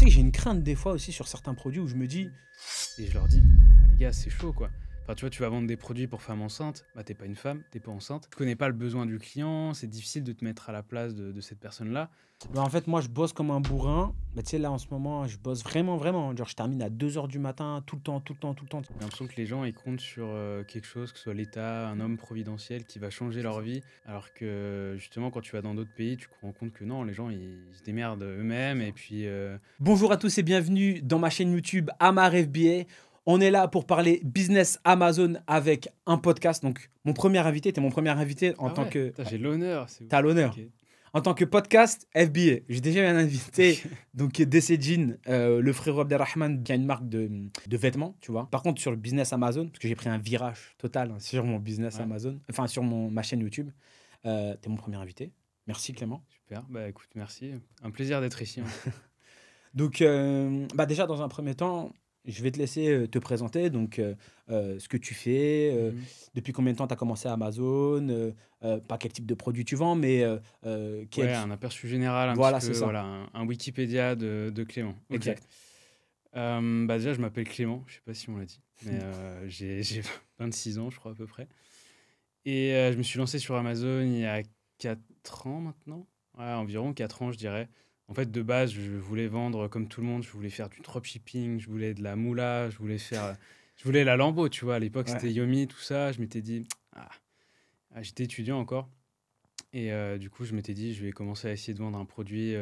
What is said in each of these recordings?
sais que j'ai une crainte des fois aussi sur certains produits où je me dis, Et je leur dis, ah, les gars, c'est chaud, quoi. Enfin, tu vois, tu vas vendre des produits pour femmes enceintes, bah t'es pas une femme, t'es pas enceinte. Tu connais pas le besoin du client, c'est difficile de te mettre à la place de cette personne-là. bah, en fait, moi, je bosse comme un bourrin. Bah, tu sais, là, en ce moment, je bosse vraiment, vraiment. Genre, je termine à 2 heures du matin, tout le temps, tout le temps, tout le temps. J'ai l'impression que les gens, ils comptent sur quelque chose, que ce soit l'État, un homme providentiel qui va changer C'est leur ça. vie. Alors que, justement, quand tu vas dans d'autres pays, tu te rends compte que non, les gens, ils se démerdent eux-mêmes. C'est Et ça. puis, Bonjour à tous et bienvenue dans ma chaîne YouTube Amar FBA. On est là pour parler business Amazon avec un podcast. Donc, mon premier invité, t'es mon premier invité en ah tant ouais, que... putain, j'ai l'honneur, c'est T'as ouf. l'honneur. Ok. En tant que podcast FBA. J'ai déjà eu un invité, Ok. donc DC Jean, le frérot Abderrahman, qui a une marque de vêtements, tu vois. Par contre, sur le business Amazon, parce que j'ai pris un virage total hein, sur mon business Ouais, Amazon, enfin sur ma chaîne YouTube, t'es mon premier invité. Merci Clément. super. Bah écoute, merci. Un plaisir d'être ici, en tout cas. Donc, bah déjà, dans un premier temps, je vais te laisser te présenter, donc ce que tu fais, Mhm. depuis combien de temps tu as commencé à Amazon, pas quel type de produit tu vends, mais Ouais, un aperçu général un petit Voilà, c'est peu, ça, voilà, un Wikipédia de Clément. Ok. exact. Bah déjà, je m'appelle Clément, je sais pas si on l'a dit, mais j'ai 26 ans, je crois, à peu près. Et je me suis lancé sur Amazon il y a 4 ans maintenant. Ouais, environ 4 ans, je dirais. En fait, de base, je voulais vendre comme tout le monde. Je voulais faire du dropshipping, je voulais de la moula, je voulais la Lambo, tu vois. À l'époque, Ouais. c'était Yomi, tout ça. Je m'étais dit, j'étais étudiant encore. Et du coup, je m'étais dit, je vais commencer à essayer de vendre un produit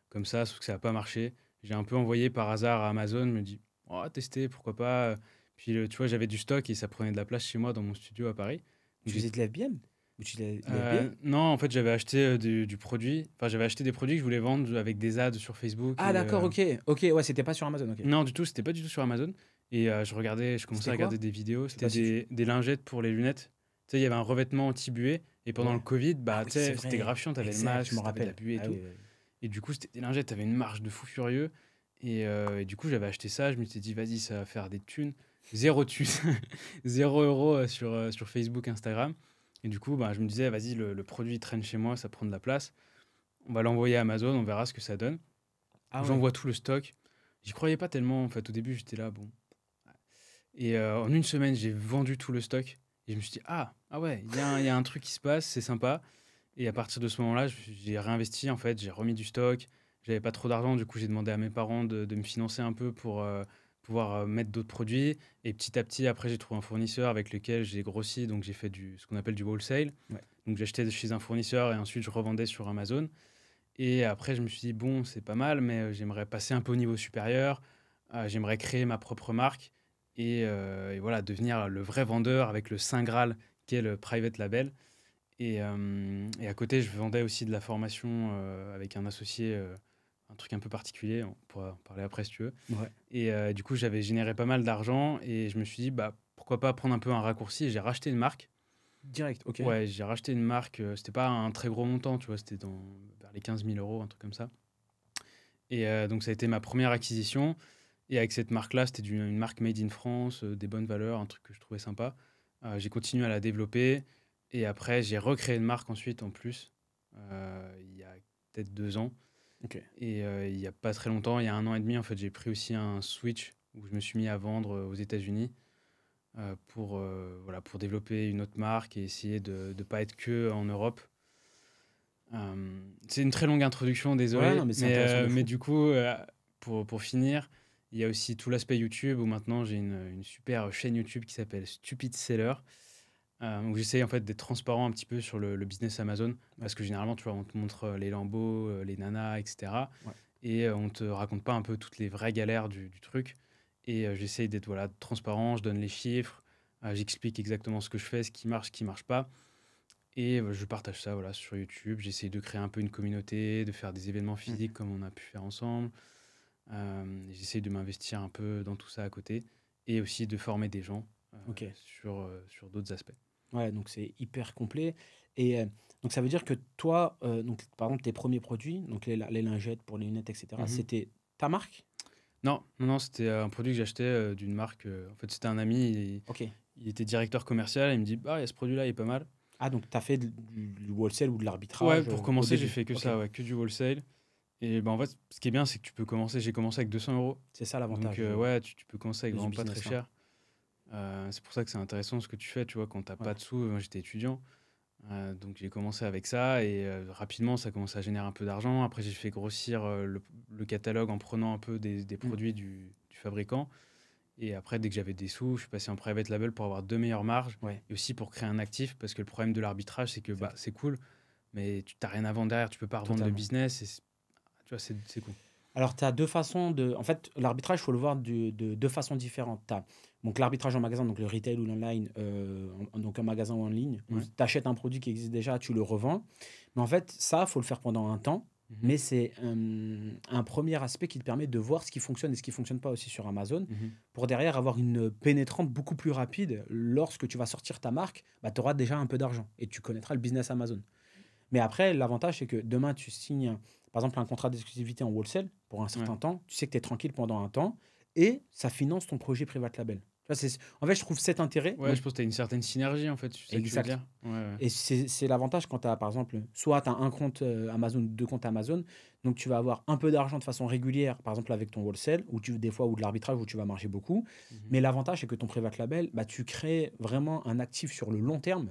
comme ça, sauf que ça n'a pas marché. J'ai un peu envoyé par hasard à Amazon, je me dis, oh, tester, pourquoi pas. Puis, tu vois, j'avais du stock et ça prenait de la place chez moi dans mon studio à Paris. Donc, Tu faisais de l'FBM? Ou tu l'FBA? non, en fait, j'avais acheté du produit. Enfin, j'avais acheté des produits que je voulais vendre avec des ads sur Facebook. Ah, d'accord, ok. Ok, ouais, c'était pas sur Amazon, ok. Non, du tout, c'était pas du tout sur Amazon. Et je commençais C'était à quoi? regarder des vidéos. Je sais C'était pas si tu. des lingettes pour les lunettes. Tu sais, il y avait un revêtement anti-buée. Et pendant le Ouais. Covid, Ah bah, oui, tu c'est sais, c'était vrai. grave chiant. T'avais le Exact, je masque, me t'avais de la rappelle. buée et Ah tout. oui, oui. Et du coup, c'était des lingettes, t'avais une marge de fou furieux. Et du coup, j'avais acheté ça. Je m'étais dit, vas-y, ça va faire des thunes. Zéro thunes. 0 € sur Facebook, Instagram. Et du coup, bah, je me disais, vas-y, le produit il traîne chez moi, ça prend de la place. On va l'envoyer à Amazon, on verra ce que ça donne. Ah ouais. J'envoie tout le stock. J'y croyais pas tellement. En fait, au début, j'étais là, bon. Et en une semaine, j'ai vendu tout le stock. Et je me suis dit, ah ouais, il y a un truc qui se passe, c'est sympa. Et à partir de ce moment-là, j'ai réinvesti, en fait, j'ai remis du stock. J'avais pas trop d'argent, du coup, j'ai demandé à mes parents de me financer un peu pour pouvoir mettre d'autres produits. Et petit à petit, après, j'ai trouvé un fournisseur avec lequel j'ai grossi. Donc, j'ai fait ce qu'on appelle du wholesale. Ouais. Donc, j'achetais chez un fournisseur et ensuite, je revendais sur Amazon. Et après, je me suis dit, bon, c'est pas mal, mais j'aimerais passer un peu au niveau supérieur. J'aimerais créer ma propre marque et voilà, devenir le vrai vendeur avec le Saint Graal qui est le private label. Et à côté, je vendais aussi de la formation avec un associé, un truc un peu particulier. On pourra en parler après si tu veux. Ouais. Et du coup, j'avais généré pas mal d'argent et je me suis dit, bah, pourquoi pas prendre un peu un raccourci. Et j'ai racheté une marque. Direct, ok. Ouais, j'ai racheté une marque. C'était pas un très gros montant, tu vois, c'était vers les 15 000 €, un truc comme ça. Et donc, ça a été ma première acquisition. Et avec cette marque-là, c'était une marque made in France, des bonnes valeurs, un truc que je trouvais sympa. J'ai continué à la développer. Et après, j'ai recréé une marque ensuite en plus, il y a peut-être 2 ans. Ok. Et il n'y a pas très longtemps, il y a 1 an et demi, en fait, j'ai pris aussi un switch où je me suis mis à vendre aux États-Unis voilà, pour développer une autre marque et essayer de ne pas être que en Europe. C'est une très longue introduction, Ouais, non, désolé. mais c'est Mais, intéressant de mais fou. du coup, pour finir, il y a aussi tout l'aspect YouTube où maintenant j'ai une super chaîne YouTube qui s'appelle Stupid Seller. Où j'essaye en fait d'être transparent un petit peu sur le business Amazon. Ouais. Parce que généralement, tu vois, on te montre les Lambeaux, les nanas, etc. Ouais. Et on te raconte pas un peu toutes les vraies galères du truc. Et j'essaye d'être voilà, transparent, je donne les chiffres, j'explique exactement ce que je fais, ce qui marche pas. Et je partage ça voilà, sur YouTube. J'essaye de créer un peu une communauté, de faire des événements Mm. physiques comme on a pu faire ensemble. J'essaye de m'investir un peu dans tout ça à côté. Et aussi de former des gens Ok. sur d'autres aspects. Ouais, donc c'est hyper complet. Et donc ça veut dire que toi, donc, par exemple, tes premiers produits, donc les lingettes pour les lunettes, etc., Mhm. c'était ta marque? Non, non, non, c'était un produit que j'achetais d'une marque. En fait, c'était un ami, Ok. il était directeur commercial. Et il me dit, bah, il y a ce produit-là, il est pas mal. Ah, donc tu as fait du wholesale ou de Ouais, l'arbitrage pour au commencer, j'ai début. fait que Ok. ça, ouais, que du wholesale. Et ben, en fait, ce qui est bien, c'est que tu peux commencer. J'ai commencé avec 200 €. C'est ça Donc, l'avantage ouais, tu peux commencer avec de ce vraiment pas très business-là. cher. C'est pour ça que c'est intéressant ce que tu fais, tu vois, quand t'as Ouais. pas de sous. Moi, j'étais étudiant. Donc, j'ai commencé avec ça et rapidement, ça commence à générer un peu d'argent. Après, j'ai fait grossir le catalogue en prenant un peu des Mm. produits du fabricant. Et après, dès que j'avais des sous, je suis passé en private label pour avoir de meilleures marges Ouais, et aussi pour créer un actif. Parce que le problème de l'arbitrage, c'est que bah, exact. c'est cool, mais tu n'as rien à vendre derrière. Tu peux pas revendre le Totalement. business. Et tu vois, c'est cool. Alors, tu as deux façons de. En fait, l'arbitrage, il faut le voir de deux façons différentes. Tu as donc l'arbitrage en magasin, donc le retail ou l'online, donc un magasin ou en ligne, où Ouais. tu achètes un produit qui existe déjà, tu le revends. Mais en fait, ça, il faut le faire pendant un temps. Mhm. Mais c'est un premier aspect qui te permet de voir ce qui fonctionne et ce qui ne fonctionne pas aussi sur Amazon, Mhm. pour derrière avoir une pénétrante beaucoup plus rapide. Lorsque tu vas sortir ta marque, bah, tu auras déjà un peu d'argent et tu connaîtras le business Amazon. Mais après, l'avantage, c'est que demain, tu signes, par exemple, un contrat d'exclusivité en wholesale pour un Ouais. certain temps. Tu sais que tu es tranquille pendant un temps et ça finance ton projet private label. Tu vois, en fait, je trouve cet intérêt. Ouais, Donc, je pense que tu as une certaine synergie, en fait. C'est ça que tu veux exact. dire? Ouais, ouais. Et c'est l'avantage quand tu as, par exemple, soit tu as un compte Amazon, deux comptes Amazon. Donc, tu vas avoir un peu d'argent de façon régulière, par exemple, avec ton wholesale, des fois, ou de l'arbitrage où tu vas marger beaucoup. Mhm. Mais l'avantage, c'est que ton private label, bah, tu crées vraiment un actif sur le long terme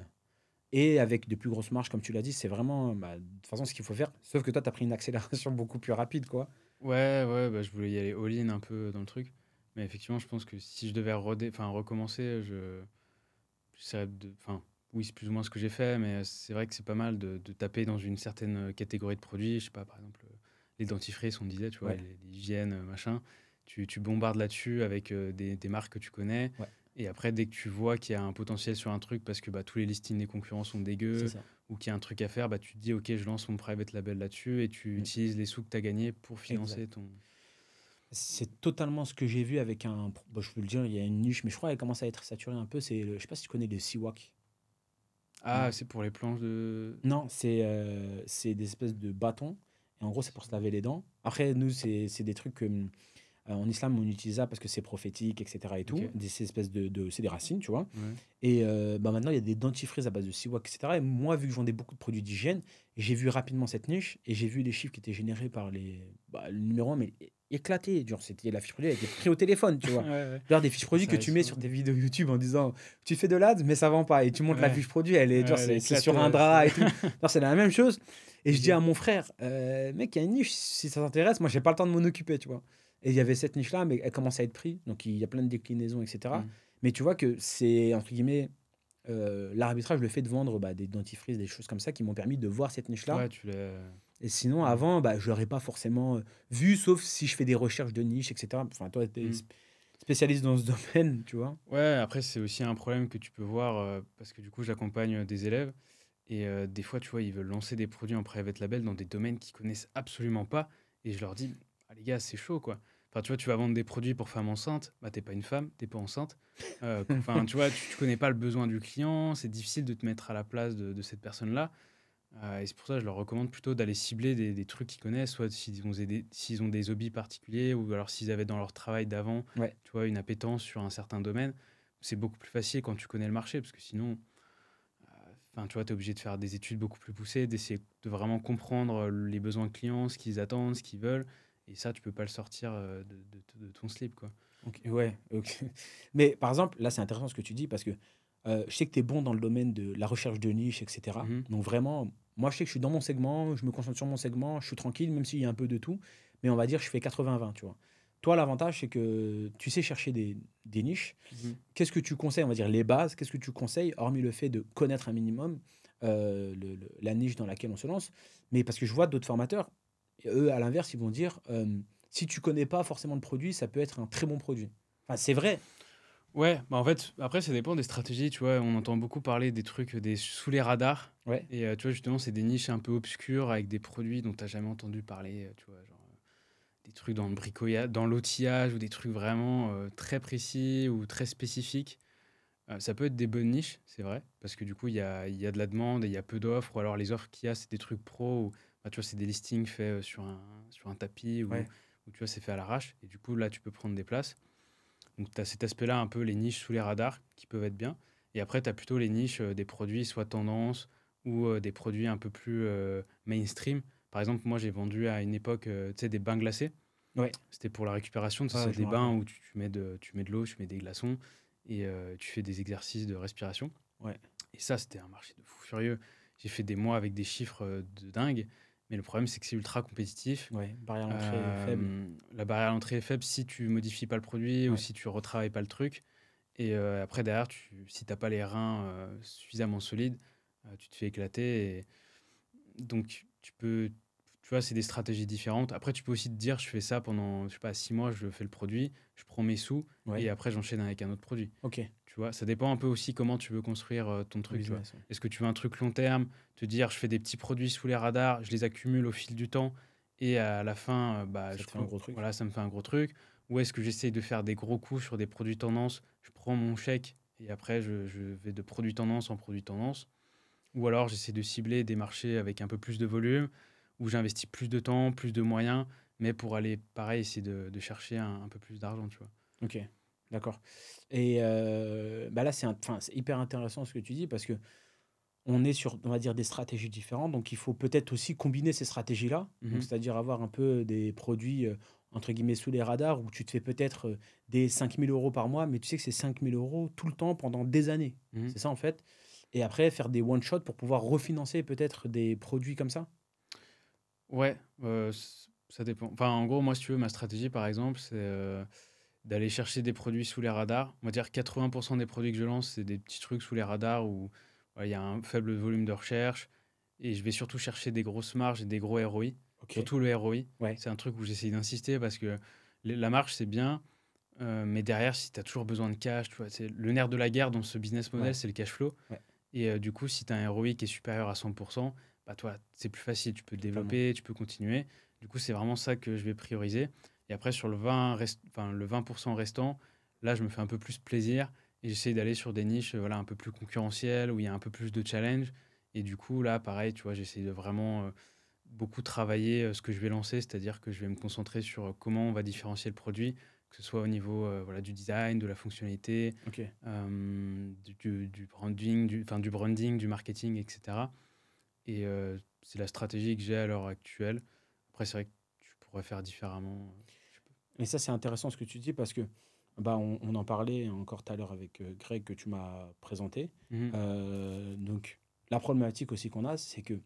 et avec de plus grosses marges, comme tu l'as dit, c'est vraiment bah, de toute façon ce qu'il faut faire. Sauf que toi, tu as pris une accélération beaucoup plus rapide, quoi. Ouais, ouais, bah, je voulais y aller all-in un peu dans le truc. Mais effectivement, je pense que si je devais recommencer, j'essaierais de. Enfin, oui, c'est plus ou moins ce que j'ai fait, mais c'est vrai que c'est pas mal de taper dans une certaine catégorie de produits. Je sais pas, par exemple, les dentifrices, on disait, tu vois, Ouais, l'hygiène, machin. Tu bombardes là-dessus avec des marques que tu connais. ouais, Et après, dès que tu vois qu'il y a un potentiel sur un truc parce que bah, tous les listings des concurrents sont c'est dégueux ça. ou qu'il y a un truc à faire, bah, tu te dis, OK, je lance mon private label là-dessus et tu Mm, utilises les sous que tu as gagnés pour exact. financer ton. C'est totalement ce que j'ai vu avec bon, je peux le dire, il y a une niche, mais je crois qu'elle commence à être saturée un peu. Je sais pas si tu connais le Siwak. Non. Ah, c'est pour les planches de. Non, c'est des espèces de bâtons. Et en gros, c'est pour se laver les dents. Après, nous, c'est des trucs que, en islam, on utilise ça parce que c'est prophétique, etc. et Ok. tout. Ces espèces c'est des racines, tu vois. Ouais. Et bah maintenant, il y a des dentifrices à base de siwak, etc. Et moi, vu que je vendais beaucoup de produits d'hygiène, j'ai vu rapidement cette niche et j'ai vu les chiffres qui étaient générés par le numéro 1, mais éclaté. Genre, c'était la fiche produit, elle était prise au téléphone, tu vois. Ouais, ouais. Genre des fiches produits Ça que tu reste mets souvent. sur tes vidéos YouTube en disant tu fais de l'ad, mais ça vend pas. Et tu montres la Ouais, fiche produit, elle est, ouais, genre, elle a c'est éclaté. sur un drap et tout. Genre, c'est la même chose. Et je dis Ok. à mon frère, mec, il y a une niche, si ça t'intéresse, moi, j'ai pas le temps de m'en occuper, tu vois. Et il y avait cette niche-là, mais elle commence à être prise. Donc, il y a plein de déclinaisons, etc. Hmm. Mais tu vois que c'est, entre guillemets, l'arbitrage, le fait de vendre bah, des dentifrices, des choses comme ça, qui m'ont permis de voir cette niche-là. Ouais, tu l'as. Et sinon, Hmm. avant, bah, je l'aurais pas forcément vu, sauf si je fais des recherches de niche, etc. Enfin, toi, tu es Hmm. spécialiste dans ce domaine, tu vois. Ouais, après, c'est aussi un problème que tu peux voir parce que du coup, j'accompagne des élèves et des fois, tu vois, ils veulent lancer des produits en private label dans des domaines qu'ils connaissent absolument pas. Et je leur dis, ah, les gars, c'est chaud, quoi. Enfin, tu vois, tu vas vendre des produits pour femmes enceintes, bah, t'es pas une femme, t'es pas enceinte. Enfin, tu vois, tu connais pas le besoin du client, c'est difficile de te mettre à la place de cette personne-là. Et c'est pour ça que je leur recommande plutôt d'aller cibler des trucs qu'ils connaissent, soit s'ils ont des hobbies particuliers ou alors s'ils avaient dans leur travail d'avant, Ouais, tu vois, une appétence sur un certain domaine. C'est beaucoup plus facile quand tu connais le marché, parce que sinon, enfin, tu vois, tu es obligé de faire des études beaucoup plus poussées, d'essayer de vraiment comprendre les besoins clients, ce qu'ils attendent, ce qu'ils veulent. Et ça, tu peux pas le sortir de ton slip, quoi. ok, ouais, ok. Mais par exemple, là, c'est intéressant ce que tu dis parce que je sais que tu es bon dans le domaine de la recherche de niche, etc. Mhm. Donc vraiment, moi, je sais que je suis dans mon segment, je me concentre sur mon segment, je suis tranquille, même s'il y a un peu de tout. Mais on va dire, je fais 80-20, tu vois. Toi, l'avantage, c'est que tu sais chercher des niches. Mhm. Qu'est-ce que tu conseilles, on va dire les bases, qu'est-ce que tu conseilles, hormis le fait de connaître un minimum la niche dans laquelle on se lance. Mais parce que je vois d'autres formateurs, et eux, à l'inverse, ils vont dire, si tu connais pas forcément le produit, ça peut être un très bon produit. Enfin, c'est vrai. Ouais, bah en fait, après, ça dépend des stratégies, tu vois. On entend beaucoup parler des trucs des sous les radars. Ouais, Et tu vois, justement, c'est des niches un peu obscures avec des produits dont tu n'as jamais entendu parler, tu vois, genre des trucs dans le bricolage, dans l'outillage ou des trucs vraiment très précis ou très spécifiques. Ça peut être des bonnes niches, c'est vrai, parce que du coup, il y a de la demande et il y a peu d'offres, ou alors les offres qu'il y a, c'est des trucs pro, ou bah, tu vois, c'est des listings faits sur un tapis, ouais, ou tu vois, c'est fait à l'arrache, et du coup, là, tu peux prendre des places. Donc, tu as cet aspect-là, un peu les niches sous les radars, qui peuvent être bien. Et après, tu as plutôt les niches des produits soit tendance, ou des produits un peu plus mainstream, Par exemple, moi, j'ai vendu à une époque, tu sais, des bains glacés. Ouais, C'était pour la récupération. Tu sais, ouais, c'est je des me bains rappelle. où tu mets de l'eau, tu mets des glaçons et tu fais des exercices de respiration. Ouais, Et ça, c'était un marché de fou furieux. J'ai fait des mois avec des chiffres de dingue. Mais le problème, c'est que c'est ultra compétitif. ouais, barrière à l'entrée faible. La barrière à l'entrée est faible si tu modifies pas le produit ou Ouais, si tu retravailles pas le truc. Et après, derrière, si t'as pas les reins suffisamment solides, tu te fais éclater. Donc, tu vois, c'est des stratégies différentes. Après, tu peux aussi te dire, je fais ça pendant, je sais pas, 6 mois, je fais le produit, je prends mes sous et ouais, après, j'enchaîne avec un autre produit. ok, Tu vois, ça dépend un peu aussi comment tu veux construire ton ton truc, tu vois. business. Ouais. Est-ce que tu veux un truc long terme, te dire, je fais des petits produits sous les radars, je les accumule au fil du temps et à la fin, bah, Ça te fait un gros truc. voilà, ça me fait un gros truc. Ou est-ce que j'essaye de faire des gros coups sur des produits tendance, je prends mon chèque et après, je vais de produit tendance en produit tendance. Ou alors, j'essaie de cibler des marchés avec un peu plus de volume, où j'investis plus de temps, plus de moyens, mais pour aller, pareil, essayer de chercher un peu plus d'argent, tu vois. Ok, d'accord. Et bah là, enfin, c'est hyper intéressant ce que tu dis parce que on est sur, on va dire, des stratégies différentes. Donc, il faut peut-être aussi combiner ces stratégies-là. Donc, Mhm, c'est-à-dire avoir un peu des produits, entre guillemets, sous les radars où tu te fais peut-être des 5 000 € par mois, mais tu sais que c'est 5 000 € tout le temps pendant des années. mhm. C'est ça, en fait. Et après, faire des one-shots pour pouvoir refinancer peut-être des produits comme ça. Ouais, ça dépend. Enfin, en gros, moi, si tu veux, ma stratégie, par exemple, c'est d'aller chercher des produits sous les radars. On va dire 80% des produits que je lance, c'est des petits trucs sous les radars où voilà, il y a un faible volume de recherche. Et je vais surtout chercher des grosses marges et des gros ROI. Ok, Surtout le ROI, ouais, c'est un truc où j'essaye d'insister parce que la marge, c'est bien. Mais derrière, si tu as toujours besoin de cash, tu vois, c'est le nerf de la guerre dans ce business model, ouais, c'est le cash flow. ouais, Et du coup, si tu as un ROI qui est supérieur à 100%, bah toi, c'est plus facile, tu peux te totalement. développer, tu peux continuer. Du coup, c'est vraiment ça que je vais prioriser. Et après, sur le 20% restant, là, je me fais un peu plus plaisir et j'essaie d'aller sur des niches voilà, un peu plus concurrentielles, où il y a un peu plus de challenge. Et du coup, là, pareil, tu vois, j'essaie de vraiment beaucoup travailler ce que je vais lancer, c'est-à-dire que je vais me concentrer sur comment on va différencier le produit, que ce soit au niveau voilà, du design, de la fonctionnalité, Ok. du branding, du branding, du marketing, etc. Et c'est la stratégie que j'ai à l'heure actuelle. Après, c'est vrai que tu pourrais faire différemment. Et ça, c'est intéressant ce que tu dis parce que bah, on en parlait encore tout à l'heure avec Greg que tu m'as présenté. Mhm, Donc, la problématique aussi qu'on a, c'est que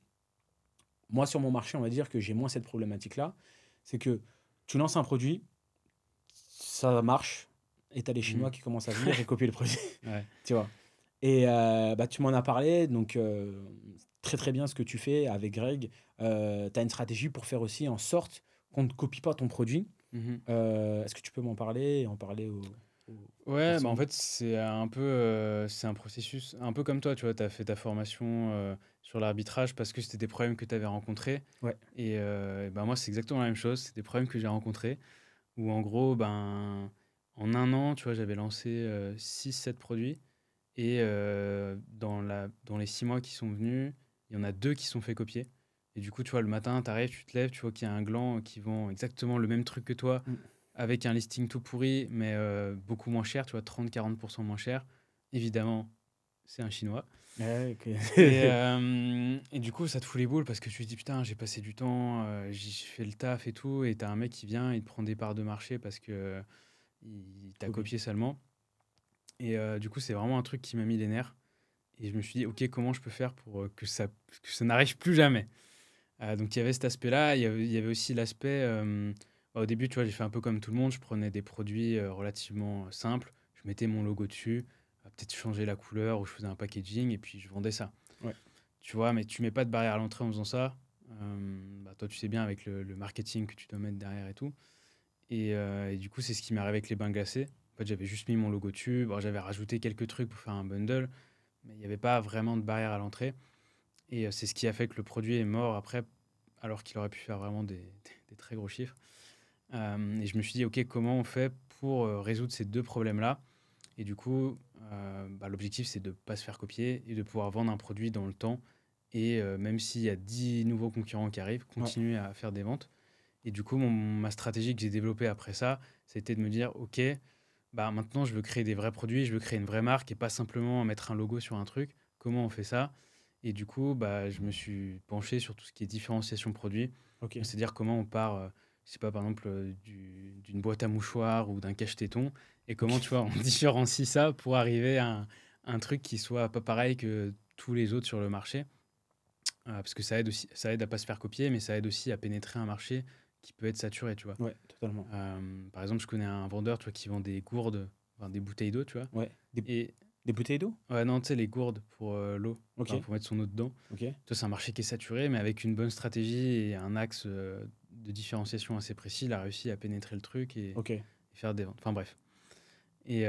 moi, sur mon marché, on va dire que j'ai moins cette problématique-là. C'est que tu lances un produit, ça marche, et tu as les Chinois mhm. qui commencent à venir et copier le produit. Ouais. Tu vois. Et bah, tu m'en as parlé, donc très très bien ce que tu fais avec Greg. Tu as une stratégie pour faire aussi en sorte qu'on ne copie pas ton produit. Mhm. Est-ce que tu peux m'en parler et en parler aux Ouais, bah en personnes? fait, c'est un processus un peu comme toi, tu vois, tu as fait ta formation sur l'arbitrage parce que c'était des problèmes que tu avais rencontrés. Ouais, Et bah moi, c'est exactement la même chose, c'est des problèmes que j'ai rencontrés. Où en gros, ben, en un an, tu vois, j'avais lancé 6-7 produits. Et dans les 6 mois qui sont venus, il y en a deux qui sont fait copier. Et du coup, tu vois, le matin, tu arrives, tu te lèves, tu vois qu'il y a un gland qui vend exactement le même truc que toi, mmh. avec un listing tout pourri, mais beaucoup moins cher, tu vois, 30-40% moins cher. Évidemment, c'est un chinois. Ouais, OK. Et du coup, ça te fout les boules parce que tu te dis, putain, j'ai passé du temps, j'ai fait le taf et tout, et t'as un mec qui vient, il te prend des parts de marché parce que il t'a Copie. copié salement. Et du coup, c'est vraiment un truc qui m'a mis les nerfs. Et je me suis dit, ok, comment je peux faire pour que ça n'arrive plus jamais? Donc il y avait cet aspect-là, il y avait aussi l'aspect, bah, au début, tu vois, j'ai fait un peu comme tout le monde, je prenais des produits relativement simples, je mettais mon logo dessus, peut-être changer la couleur ou je faisais un packaging et puis je vendais ça. Ouais, Tu vois, mais tu mets pas de barrière à l'entrée en faisant ça. Bah, toi, tu sais bien avec le marketing que tu dois mettre derrière et tout. Et du coup, c'est ce qui m'est arrivé avec les bains glacés. En fait, j'avais juste mis mon logo dessus. Bon, j'avais rajouté quelques trucs pour faire un bundle, mais il n'y avait pas vraiment de barrière à l'entrée. Et c'est ce qui a fait que le produit est mort après, alors qu'il aurait pu faire vraiment des très gros chiffres. Et je me suis dit, OK, comment on fait pour résoudre ces deux problèmes-là? Et du coup, bah, l'objectif, c'est de ne pas se faire copier et de pouvoir vendre un produit dans le temps. Et même s'il y a 10 nouveaux concurrents qui arrivent, ouais, continuer à faire des ventes. Et du coup, ma stratégie que j'ai développée après ça, c'était de me dire, OK, bah, maintenant, je veux créer des vrais produits, je veux créer une vraie marque et pas simplement mettre un logo sur un truc. Comment on fait ça? Et du coup, bah, je me suis penché sur tout ce qui est différenciation produit. Ok. C'est-à-dire comment on part, je sais pas, par exemple, d'une boîte à mouchoirs ou d'un cache-téton, et comment, tu vois, on différencie ça pour arriver à un truc qui soit pas pareil que tous les autres sur le marché. Parce que ça aide aussi, ça aide à pas se faire copier, mais ça aide aussi à pénétrer un marché qui peut être saturé, tu vois. Ouais, totalement. Par exemple, je connais un vendeur, tu vois, qui vend des gourdes, enfin, des bouteilles d'eau, tu vois. Ouais. Et Des bouteilles d'eau? ouais, non, tu sais, les gourdes pour l'eau, Ok. enfin, pour mettre son eau dedans. Ok. Tu vois, c'est un marché qui est saturé, mais avec une bonne stratégie et un axe de différenciation assez précis, il a réussi à pénétrer le truc Ok. et faire des ventes. Enfin bref. Et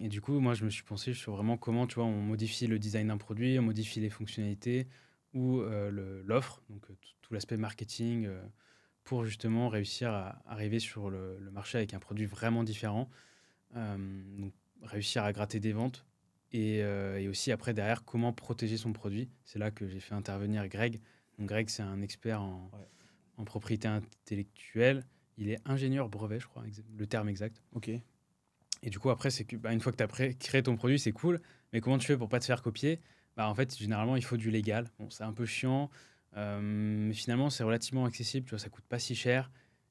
du coup, moi, je me suis pensé sur vraiment comment, tu vois, on modifie le design d'un produit, on modifie les fonctionnalités ou l'offre, donc tout l'aspect marketing, pour justement réussir à arriver sur le marché avec un produit vraiment différent. Donc, réussir à gratter des ventes et aussi après derrière comment protéger son produit. C'est là que j'ai fait intervenir Greg. Donc Greg, c'est un expert Ouais. en propriété intellectuelle. Il est ingénieur brevet, je crois, le terme exact. Ok. Et du coup, après, c'est que bah, une fois que tu as créé ton produit, c'est cool. Mais comment tu fais pour pas te faire copier? Bah, en fait, généralement, il faut du légal. Bon, c'est un peu chiant, mais finalement, c'est relativement accessible. Tu vois, ça coûte pas si cher.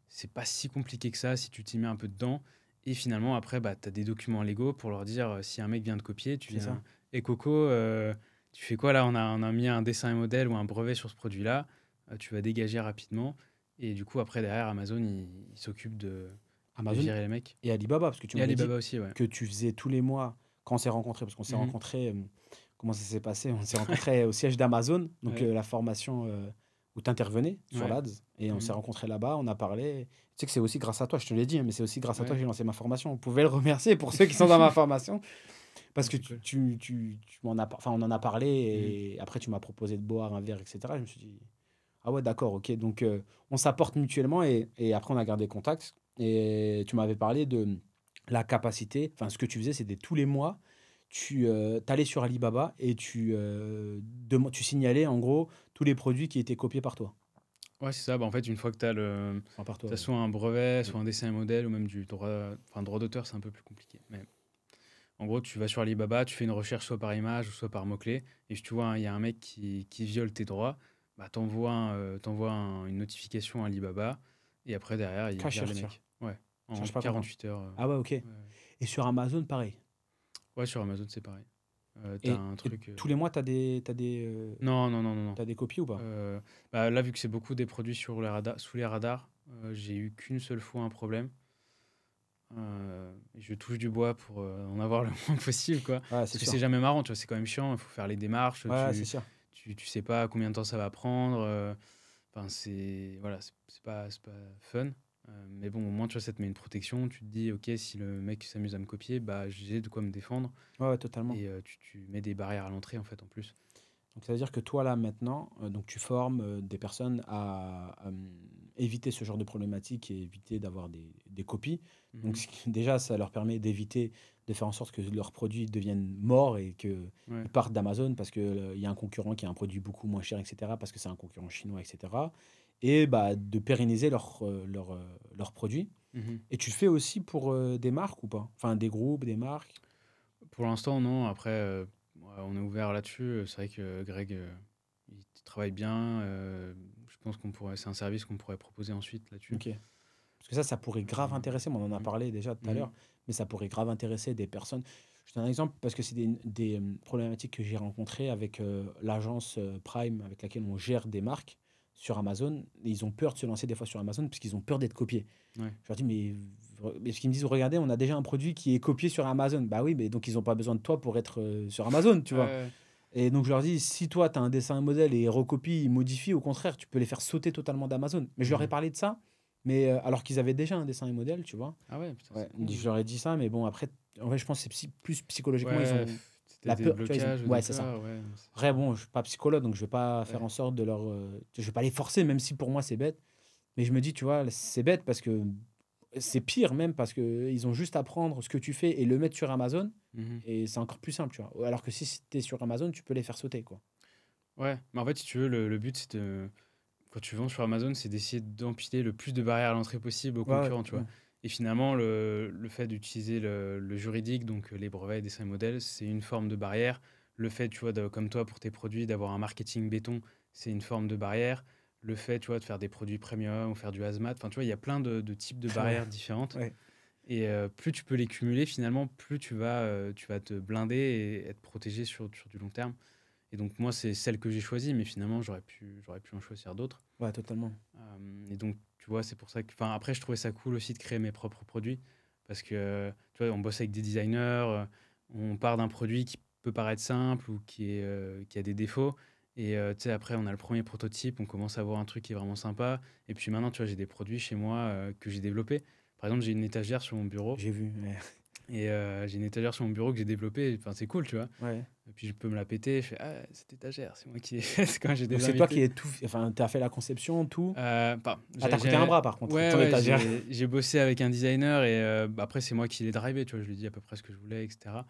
C'est pas si compliqué que ça si tu t'y mets un peu dedans. Et finalement, après, bah, tu as des documents légaux pour leur dire si un mec vient de copier, tu C'est ça. viens. Et Coco, tu fais quoi là? On a mis un dessin et modèle ou un brevet sur ce produit-là. Tu vas dégager rapidement. Et du coup, après, derrière, Amazon, il s'occupe de Amazon virer les mecs. et Alibaba, parce que tu Et m'avais dit Alibaba aussi, ouais. que tu faisais tous les mois, quand on s'est rencontrés, parce qu'on s'est Mhm. rencontrés, comment ça s'est passé? On s'est rencontrés au siège d'Amazon, donc Ouais, la formation où tu intervenais sur ouais. l'Ads, et on s'est Mhm. rencontrés là-bas, on a parlé. Tu sais que c'est aussi grâce à toi, je te l'ai dit, hein, mais c'est aussi grâce à toi Ouais. que j'ai lancé ma formation. Vous pouvez le remercier pour ceux qui sont dans ma formation, parce Ah, que c'est cool. tu m'en as, enfin, on en a parlé, Mhm. et après tu m'as proposé de boire un verre, etc. Je me suis dit, ah ouais, d'accord, ok. Donc on s'apporte mutuellement, et après on a gardé contact. Et tu m'avais parlé de la capacité, enfin ce que tu faisais, c'était tous les mois, tu allais sur Alibaba et tu signalais en gros tous les produits qui étaient copiés par toi. Ouais, c'est ça. Bah, en fait, une fois que tu as Enfin, par toi, t'as ouais. soit un brevet, Oui. soit un dessin et modèle, ou même du droit, enfin, droit d'auteur, c'est un peu plus compliqué. Mais en gros, tu vas sur Alibaba, tu fais une recherche soit par image ou soit par mot-clé. Et si tu vois, il y a un mec qui viole tes droits, bah, une notification à Alibaba. Et après, derrière, il vire Cacher, les tiens. mecs. Ouais, Tiens, en je pas comprendre. 48 heures. Ah ouais, ok. Ouais, ouais. Et sur Amazon, pareil. Ouais, sur Amazon, c'est pareil. T'as Et, un et truc. tous les mois, Non, non, non, non, non. t'as des copies ou pas? Euh, Bah, là, vu que c'est beaucoup des produits sous les radars, j'ai eu qu'une seule fois un problème. Et je touche du bois pour en avoir le moins possible, quoi. Ouais, c'est Parce que c'est sûr. jamais marrant, tu vois, c'est quand même chiant, il faut faire les démarches, Ouais, c'est sûr. tu sais pas combien de temps ça va prendre. Enfin, voilà, c'est pas fun. Mais bon, au moins, tu vois, ça te met une protection. Tu te dis, ok, si le mec s'amuse à me copier, bah, j'ai de quoi me défendre. Ouais, ouais, totalement. Et tu mets des barrières à l'entrée, en fait, en plus. Donc, ça veut dire que toi, là, maintenant, donc tu formes des personnes à éviter ce genre de problématique et éviter d'avoir des copies. Donc, Mhm. déjà, ça leur permet d'éviter de faire en sorte que leurs produits deviennent morts et qu'ils Ouais. partent d'Amazon parce qu'il y a un concurrent qui a un produit beaucoup moins cher, etc., parce que c'est un concurrent chinois, etc. Et bah, de pérenniser leurs produits. Mhm. Et tu le fais aussi pour des marques ou pas? Enfin, des groupes, des marques? Pour l'instant, non. Après, ouais, on est ouvert là-dessus. C'est vrai que Greg, il travaille bien. Je pense c'est un service qu'on pourrait proposer ensuite là-dessus. Ok. Parce que ça pourrait grave Euh, intéresser. Moi, on en a mhm, parlé déjà tout à mhm, l'heure, mais ça pourrait grave intéresser des personnes. Je te donne un exemple parce que c'est des problématiques que j'ai rencontrées avec l'agence Prime avec laquelle on gère des marques sur Amazon. Et ils ont peur de se lancer des fois sur Amazon parce qu'ils ont peur d'être copiés. ouais. Je leur dis, mais parce qu'ils me disent, regardez, on a déjà un produit qui est copié sur Amazon. Bah oui, mais donc ils n'ont pas besoin de toi pour être sur Amazon, tu vois. Ouais, Et donc je leur dis, si toi, tu as un dessin, un modèle et ils recopient, ils modifient, au contraire, tu peux les faire sauter totalement d'Amazon. Mais je leur ai mhm. parlé de ça, mais alors qu'ils avaient déjà un dessin et modèle, tu vois. Ah ouais, putain, Ouais, c'est con, je hein. leur ai dit ça, mais bon, après, en fait, je pense que c'est plus psychologiquement, ils Ouais, ont c'était la des peur, tu vois, blocages de ouais, c'est ça. peur, ouais, non, c'est Après, sûr. bon, je suis pas psychologue, donc je vais pas faire Ouais. en sorte de leur... je vais pas les forcer, même si pour moi, c'est bête. Mais je me dis, tu vois, c'est bête parce que c'est pire même parce que ils ont juste à prendre ce que tu fais et le mettre sur Amazon, Mhm. et c'est encore plus simple, tu vois. Alors que si c'était sur Amazon, tu peux les faire sauter, quoi. Ouais, mais en fait, si tu veux, le but, quand tu vends sur Amazon, c'est d'essayer d'empiler le plus de barrières à l'entrée possible aux Ouais, ouais, concurrents, tu vois. totalement. Et finalement, le fait d'utiliser le juridique, donc les brevets, dessins et modèles, c'est une forme de barrière. Le fait, tu vois, comme toi, pour tes produits, d'avoir un marketing béton, c'est une forme de barrière. Le fait, tu vois, de faire des produits premium ou faire du hazmat. Enfin, tu vois, il y a plein de types de Ouais, barrières différentes. ouais. Et plus tu peux les cumuler, finalement, plus tu vas te blinder et être protégé sur du long terme. Et donc, moi, c'est celle que j'ai choisie, mais finalement, j'aurais pu en choisir d'autres. Ouais, totalement. Et donc, tu vois, c'est pour ça que. Enfin, après, je trouvais ça cool aussi de créer mes propres produits. Parce que, tu vois, on bosse avec des designers, on part d'un produit qui peut paraître simple ou qui a des défauts. Et tu sais, après, on a le premier prototype, on commence à voir un truc qui est vraiment sympa. Et puis maintenant, tu vois, j'ai des produits chez moi que j'ai développés. Par exemple, j'ai une étagère sur mon bureau. J'ai vu. Ouais. Et j'ai une étagère sur mon bureau que j'ai développée. Enfin, c'est cool, tu vois. Ouais. Et puis, je peux me la péter. Je fais, ah, cette étagère, c'est moi qui l'ai faite quand j'ai Donc des c'est toi qui invités. es tout. Enfin, tu as fait la conception, tout. Bah, Ah, t'as coûté un bras par contre, ouais, ton ouais, étagère. j'ai bossé avec un designer et bah, après, c'est moi qui l'ai drivé, tu vois. Je lui ai dit à peu près ce que je voulais, etc.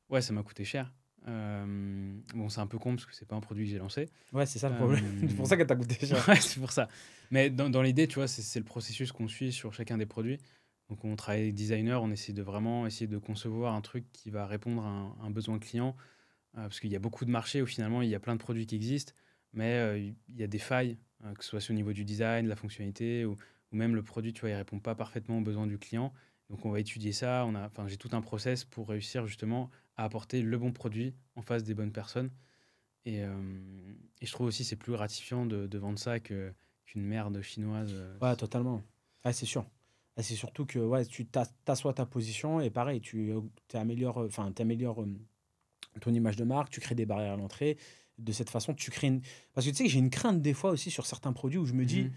Ouais, ça m'a coûté cher. Bon, c'est un peu con parce que c'est pas un produit que j'ai lancé. Ouais, c'est ça le problème. C'est pour Euh, ça qu'elle t'a coûté cher. Ouais, c'est pour ça. Mais dans l'idée, tu vois, c'est le processus qu'on suit sur chacun des produits. Donc, on travaille avec designer, on essaie de vraiment essayer de concevoir un truc qui va répondre à un besoin client. Parce qu'il y a beaucoup de marchés où finalement, il y a plein de produits qui existent, mais il y a des failles, que ce soit au niveau du design, de la fonctionnalité, ou même le produit, tu vois, il répond pas parfaitement aux besoins du client. Donc, on va étudier ça. Enfin, j'ai tout un process pour réussir justement à apporter le bon produit en face des bonnes personnes. Et, euh, et je trouve aussi c'est plus gratifiant de vendre ça qu'une merde chinoise. Ouais, totalement. Ouais, c'est sûr. Et c'est surtout que ouais, tu t'assois ta position et pareil, tu améliores, enfin, t'améliores ton image de marque, tu crées des barrières à l'entrée. De cette façon, tu crées une. Parce que tu sais que j'ai une crainte des fois aussi sur certains produits où je me dis,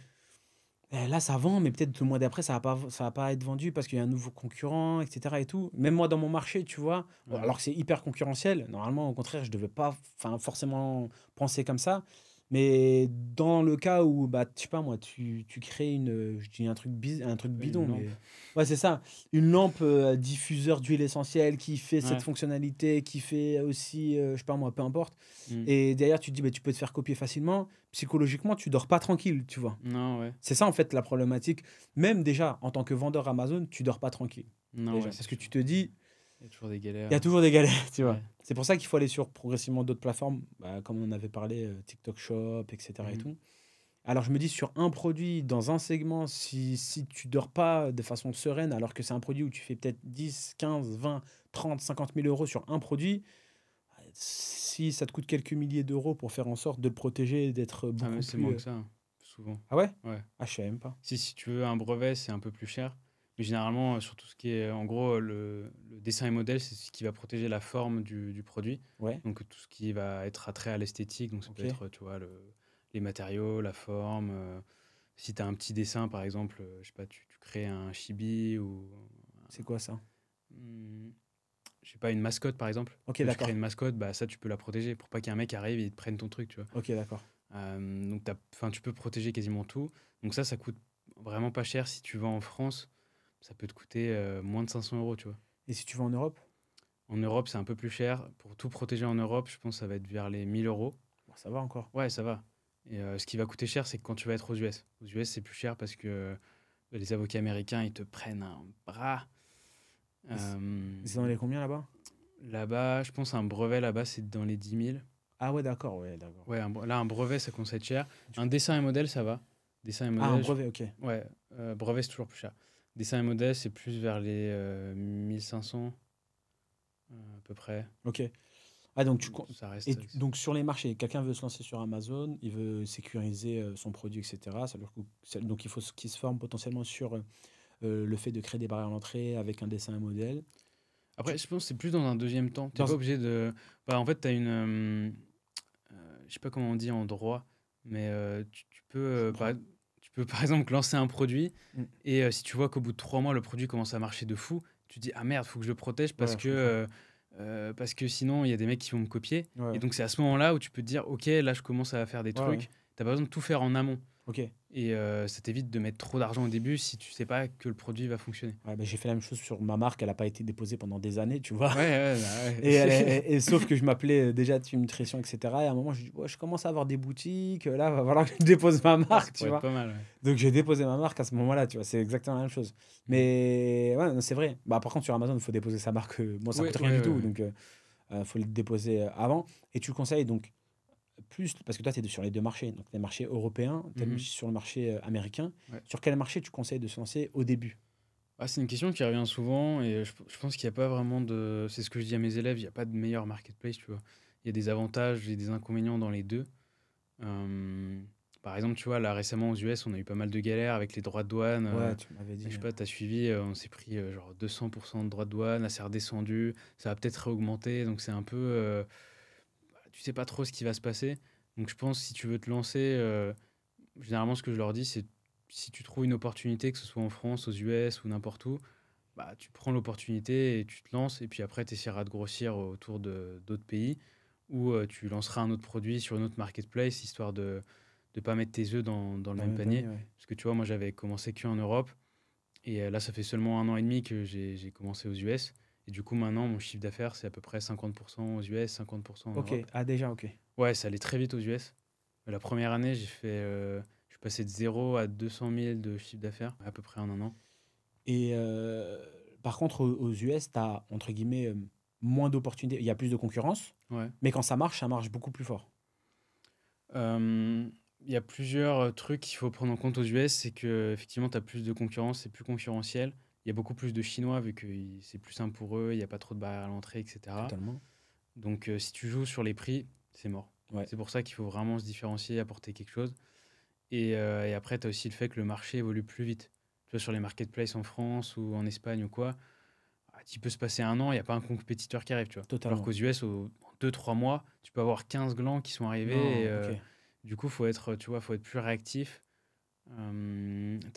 Mhm. là ça vend, mais peut-être le mois d'après ça va pas être vendu parce qu'il y a un nouveau concurrent, etc. et tout. Même moi dans mon marché, tu vois, Ouais. alors que c'est hyper concurrentiel, normalement au contraire, je devais pas enfin, forcément penser comme ça. Mais dans le cas où, bah, je sais pas moi, tu crées je dis un truc Ouais, une bidon, lampe. mais ouais, c'est ça. Une lampe diffuseur d'huile essentielle qui fait cette Ouais. fonctionnalité, qui fait aussi, je sais pas moi, peu importe. Mm. Et derrière, tu te dis, bah, tu peux te faire copier facilement. Psychologiquement, tu dors pas tranquille, tu vois. Non, ouais. C'est ça, en fait, la problématique. Même déjà, en tant que vendeur Amazon, tu dors pas tranquille. Non, ouais, Déjà. c'est Parce que sûr. tu te dis, Il y a toujours des il y a galères. toujours des galères, tu vois. Ouais. C'est pour ça qu'il faut aller sur progressivement d'autres plateformes, bah, comme on en avait parlé, TikTok Shop, etc. et Mhm. tout. Alors, je me dis, sur un produit, dans un segment, si tu dors pas de façon sereine, alors que c'est un produit où tu fais peut-être 10, 15, 20, 30, 50 000 euros sur un produit, si ça te coûte quelques milliers d'euros pour faire en sorte de le protéger et d'être Ah, mais beaucoup c'est plus. moins que ça, hein, souvent. Ah ouais? Ouais. Ah, je savais même pas. Si tu veux un brevet, c'est un peu plus cher. Mais généralement, sur tout ce qui est, en gros, le dessin et modèle, c'est ce qui va protéger la forme du produit. Ouais, Donc, tout ce qui va être attrait à l'esthétique. Donc, ça peut ok. être, tu vois, les matériaux, la forme. Si tu as un petit dessin, par exemple, je sais pas, tu crées un chibi ou, C'est quoi ça? hmm, je sais pas, une mascotte, par exemple. Ok, Tu vois, tu crées d'accord. une mascotte, bah, ça, tu peux la protéger pour pas qu'il y ait un mec qui arrive et il te prenne ton truc, tu vois. Ok, d'accord. Donc, enfin, tu peux protéger quasiment tout. Donc, ça coûte vraiment pas cher si tu vends en France. Ça peut te coûter moins de 500 euros, tu vois. Et si tu vas en Europe? En Europe, c'est un peu plus cher. Pour tout protéger en Europe, je pense que ça va être vers les 1000 euros. Bon, ça va encore. Ouais, ça va. Et ce qui va coûter cher, c'est quand tu vas être aux US. Aux US, c'est plus cher parce que les avocats américains, ils te prennent un bras. Et c'est Euh, et c'est dans les combien là-bas? Là-bas, je pense un brevet là-bas, c'est dans les 10 000. Ah ouais, d'accord, ouais, d'accord. Ouais, là, un brevet, ça commence à être cher. Du Un coup- dessin et modèle, ça va. Dessin et Ah, un modèle, brevet, ok. ouais, brevet, c'est toujours plus cher. Dessin et modèle, c'est plus vers les 1500 à peu près. Ok. Ah, donc, Ça reste. donc sur les marchés, quelqu'un veut se lancer sur Amazon, il veut sécuriser son produit, etc. Donc il faut qu'il se forme potentiellement sur le fait de créer des barrières à l'entrée avec un dessin et un modèle. Après, Tu- je pense que c'est plus dans un deuxième temps. T'es dans- pas obligé de. Bah, en fait, t'as une. Je sais pas comment on dit en droit, mais tu peux, je comprends. tu peux par exemple lancer un produit Mm. et si tu vois qu'au bout de 3 mois, le produit commence à marcher de fou, tu te dis ah merde, faut que je le protège Ouais, je comprends. parce que sinon il y a des mecs qui vont me copier. Ouais, Et ouais. donc c'est à ce moment-là où tu peux te dire ok, là je commence à faire des Ouais, ouais. trucs. T'as pas besoin de tout faire en amont. Ok. Et ça t'évite de mettre trop d'argent au début si tu sais pas que le produit va fonctionner. Ouais, bah, j'ai fait la même chose sur ma marque, elle n'a pas été déposée pendant des années, tu vois. Ouais, ouais, bah Et, ouais. sauf que je m'appelais déjà Team Nutrition, etc. Et à un moment, je dis, ouais, je commence à avoir des boutiques, là, va falloir que je dépose ma Ah, ça marque, tu pourrait être vois. pas mal. Ouais. Donc j'ai déposé ma marque à ce moment-là, tu vois, c'est exactement la même chose. Mm. Mais ouais, non, c'est vrai. Bah, par contre, sur Amazon, il faut déposer sa marque. Bon, ça Ouais, coûte rien ouais, du ouais, tout. ouais. Donc faut le déposer avant. Et tu le conseilles donc plus, parce que toi, tu es sur les deux marchés, donc les marchés européens, tu es Mhm. sur le marché américain. Ouais. Sur quel marché tu conseilles de se lancer au début? Ah, c'est une question qui revient souvent et je pense qu'il n'y a pas vraiment de. C'est ce que je dis à mes élèves, il n'y a pas de meilleur marketplace, tu vois. Il y a des avantages et des inconvénients dans les deux. Euh, Par exemple, tu vois, là récemment aux US, on a eu pas mal de galères avec les droits de douane. Ouais, tu m'avais Je dit. sais pas, t'as suivi, on s'est pris genre 200% de droits de douane, là c'est redescendu, ça va peut-être réaugmenter, donc c'est un peu. Tu sais pas trop ce qui va se passer. Donc je pense si tu veux te lancer, généralement ce que je leur dis, c'est si tu trouves une opportunité, que ce soit en France, aux US ou n'importe où, bah, tu prends l'opportunité et tu te lances, et puis après, tu essaieras de grossir autour de d'autres pays, ou tu lanceras un autre produit sur une autre marketplace, histoire de ne pas mettre tes œufs dans le Dans le même même panier. panier, ouais. Parce que tu vois, moi, j'avais commencé qu'en Europe, et là, ça fait seulement 1 an et demi que j'ai commencé aux US. Et du coup, maintenant, mon chiffre d'affaires, c'est à peu près 50% aux US, 50% en Ok, Europe. ah déjà, ok. Ouais, ça allait très vite aux US. La première année, je suis passé de 0 à 200 000 de chiffre d'affaires, à peu près en 1 an. Et par contre, aux US, tu as, entre guillemets, moins d'opportunités. Il y a plus de concurrence, Ouais. mais quand ça marche beaucoup plus fort. Euh, Il y a plusieurs trucs qu'il faut prendre en compte aux US, c'est que effectivement, tu as plus de concurrence, c'est plus concurrentiel. Il y a beaucoup plus de Chinois vu que c'est plus simple pour eux, il n'y a pas trop de barrières à l'entrée, etc. Totalement. Donc, si tu joues sur les prix, c'est mort. Ouais. C'est pour ça qu'il faut vraiment se différencier, apporter quelque chose. Et après, tu as aussi le fait que le marché évolue plus vite. Tu vois, sur les marketplaces en France ou en Espagne ou quoi, il peut se passer 1 an, il n'y a pas un compétiteur qui arrive, tu vois. Alors Totalement. qu'aux US, en 2-3 mois, tu peux avoir 15 glands qui sont arrivés. Et, Non, ok. du coup, tu vois, faut être plus réactif. Tu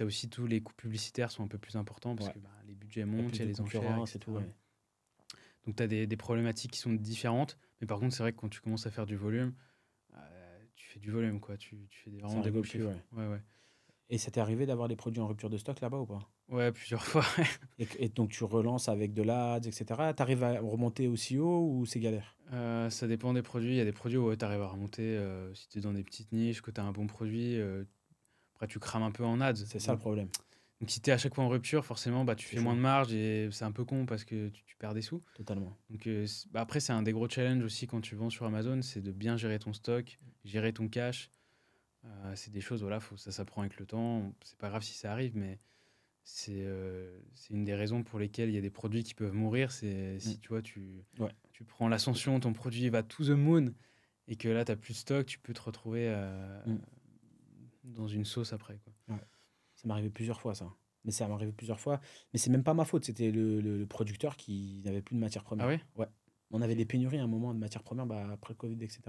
as aussi tous les coûts publicitaires sont un peu plus importants parce Ouais. que bah, les budgets Il y a montent, plus il y a de les enchères, concurrence et tout, etc. ouais. Donc, tu as des problématiques qui sont différentes. Mais par contre, c'est vrai que quand tu commences à faire du volume, tu fais du volume, quoi. Tu fais Ça vraiment des beaux rigole plus, chiffres. ouais. Ouais, ouais. Et ça t'est arrivé d'avoir des produits en rupture de stock là-bas ou pas? Ouais, plusieurs fois. Et donc tu relances avec de l'ADS, etc. T'arrives à remonter aussi haut ou c'est galère? Ça dépend des produits. Il y a des produits où tu arrives à remonter si tu es dans des petites niches, que tu as un bon produit. Après, tu crames un peu en ads. C'est ça le problème. Donc si tu es à chaque fois en rupture, forcément, bah, tu C'est fais moins chaud, de marge et c'est un peu con parce que tu perds des sous. totalement. Donc bah, après, c'est un des gros challenges aussi quand tu vends sur Amazon, c'est de bien gérer ton stock, gérer ton cash. C'est des choses, voilà, ça s'apprend avec le temps. C'est pas grave si ça arrive, mais c'est une des raisons pour lesquelles il y a des produits qui peuvent mourir. C'est Mm. si tu vois, tu, Ouais. tu prends l'ascension, ton produit va to the moon et que là, tu n'as plus de stock, tu peux te retrouver Mm. dans une sauce après, quoi. Ouais. Ça m'est arrivé plusieurs fois, ça. Mais ça m'est arrivé plusieurs fois. Mais c'est même pas ma faute. C'était le producteur qui n'avait plus de matières Ah premières. ouais? Ouais. On avait Ok. des pénuries à un moment de matières premières, bah, après le Covid, etc.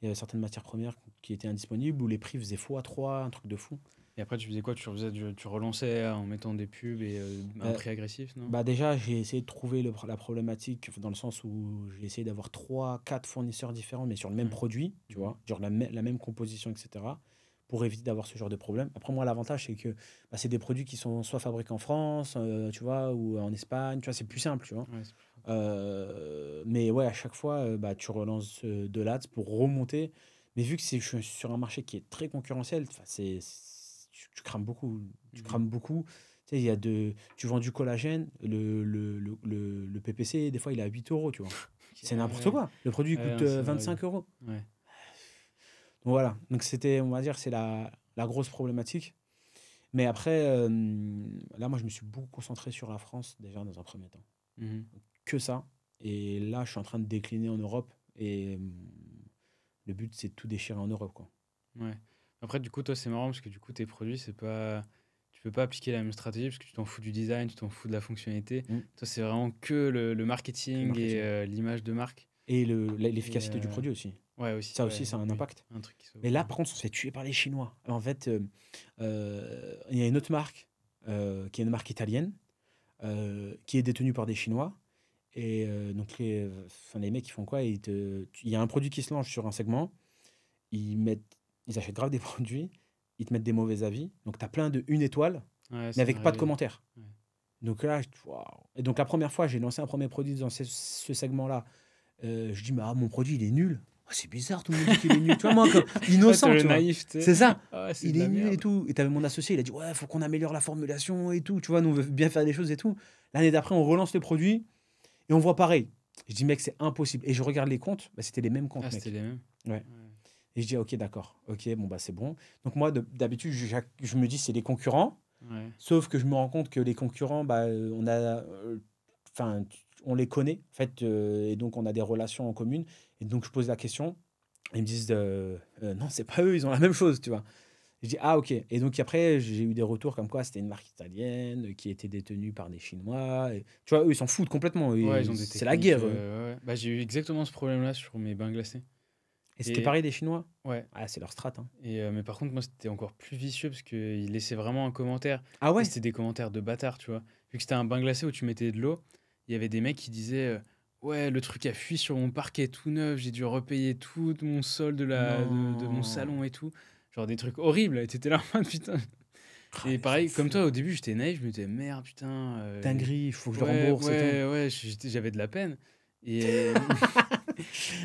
Il y avait certaines matières premières qui étaient indisponibles où les prix faisaient x3, un truc de fou. Et après, tu faisais quoi? Tu relançais en mettant des pubs et un Euh, prix agressif, non? Bah déjà, j'ai essayé de trouver la problématique dans le sens où j'ai essayé d'avoir 3, 4 fournisseurs différents, mais sur le même Ouais. produit, tu Mhm. vois, genre la même composition, etc., pour éviter d'avoir ce genre de problème. Après, moi, l'avantage, c'est que bah, c'est des produits qui sont soit fabriqués en France, tu vois, ou en Espagne, tu vois, c'est plus simple, tu vois. Ouais, c'est plus simple. Mais ouais, à chaque fois, bah, tu relances de l'ads pour remonter. Mais vu que je suis sur un marché qui est très concurrentiel, enfin, tu crames beaucoup. Tu Mhm. crames beaucoup. Tu sais, tu vends du collagène, le PPC, des fois, il est à 8 euros, tu vois. C'est n'importe Ouais. quoi. Le produit, il Ouais, coûte non, c'est 25 horrible. euros. Ouais. Donc voilà. Donc c'était, on va dire, c'est la grosse problématique. Mais après, là, moi, je me suis beaucoup concentré sur la France, déjà, dans un premier temps. Mhm. Que ça. Et là, je suis en train de décliner en Europe. Et le but, c'est de tout déchirer en Europe, quoi. Ouais. Après, du coup, toi, c'est marrant parce que du coup, tes produits, c'est pas. Tu peux pas appliquer la même stratégie parce que tu t'en fous du design, tu t'en fous de la fonctionnalité. Mm. Toi, c'est vraiment que le Que le marketing et marketing. l'image de marque. Et Et l'efficacité du produit aussi. ouais, aussi, Ça aussi, ouais, ça a un oui. impact. Un truc qui soit Mais là, bon. par contre, on se fait tuer par les Chinois. En fait, il y a une autre marque, qui est une marque italienne, qui est détenue par des Chinois. Et donc, enfin, les mecs, ils font quoi? Il y a un produit qui se lance sur un segment, ils achètent grave des produits, ils te mettent des mauvais avis. Donc, tu as plein de une étoile, Ouais, mais ça m'est avec pas de arrivé. commentaires. Ouais. Donc là, waouh. Et donc, la première fois, j'ai lancé un premier produit dans ce segment-là. Je dis, mais mon produit, il est nul. Oh, c'est bizarre, tout le monde dit qu'il est nul. Tu vois, moi, comme Ouais, innocent, t'as le tu vois. naïf, tu sais. C'est ça. Ah ouais, c'est Il de est la nul et merde. tout. Et t'avais mon associé, il a dit, ouais, faut qu'on améliore la formulation et tout. Tu vois, nous, on veut bien faire des choses et tout. L'année d'après, on relance le produit et on voit pareil. Je dis, mec, c'est impossible. Et je regarde les comptes, bah, c'était les mêmes Ah, comptes, c'était mec. les mêmes? Ouais. Ouais. Et je dis, ok, d'accord. Ok, bon, bah, c'est bon. Donc, moi, d'habitude, je me dis, c'est les concurrents. Ouais. Sauf que je me rends compte que les concurrents, bah, enfin, on les connaît, en fait, et donc on a des relations en commun. Et donc, je pose la question. Ils me disent, non, c'est pas eux, ils ont la même chose, tu vois. Je dis, ah, ok. Et donc, après, j'ai eu des retours comme quoi c'était une marque italienne qui était détenue par des Chinois. Et, tu vois, eux, ils s'en foutent complètement. Ouais, Et ils ont des c'est la techniques, guerre, eux. ouais, ouais. Bah, j'ai eu exactement ce problème-là sur mes bains glacés. Et c'était Et pareil des Chinois. ouais. Ah, c'est leur strat, hein. Mais par contre, moi, c'était encore plus vicieux parce qu'ils laissaient vraiment un commentaire. Ah Et ouais? c'était des commentaires de bâtards, tu vois. Vu que c'était un bain glacé où tu mettais de l'eau, il y avait des mecs qui disaient ouais, le truc a fui sur mon parquet tout neuf, j'ai dû repayer tout mon sol de mon Non. salon et tout. Genre des trucs horribles. Et t'étais là en mode putain. Ah, Et ils s'en pareil, comme toi, foutent. au début, j'étais naïf, je me disais merde, putain. Dinguerie, il faut que je le Ouais, rembourse et tout. ouais, ouais, j'avais de la peine. Et,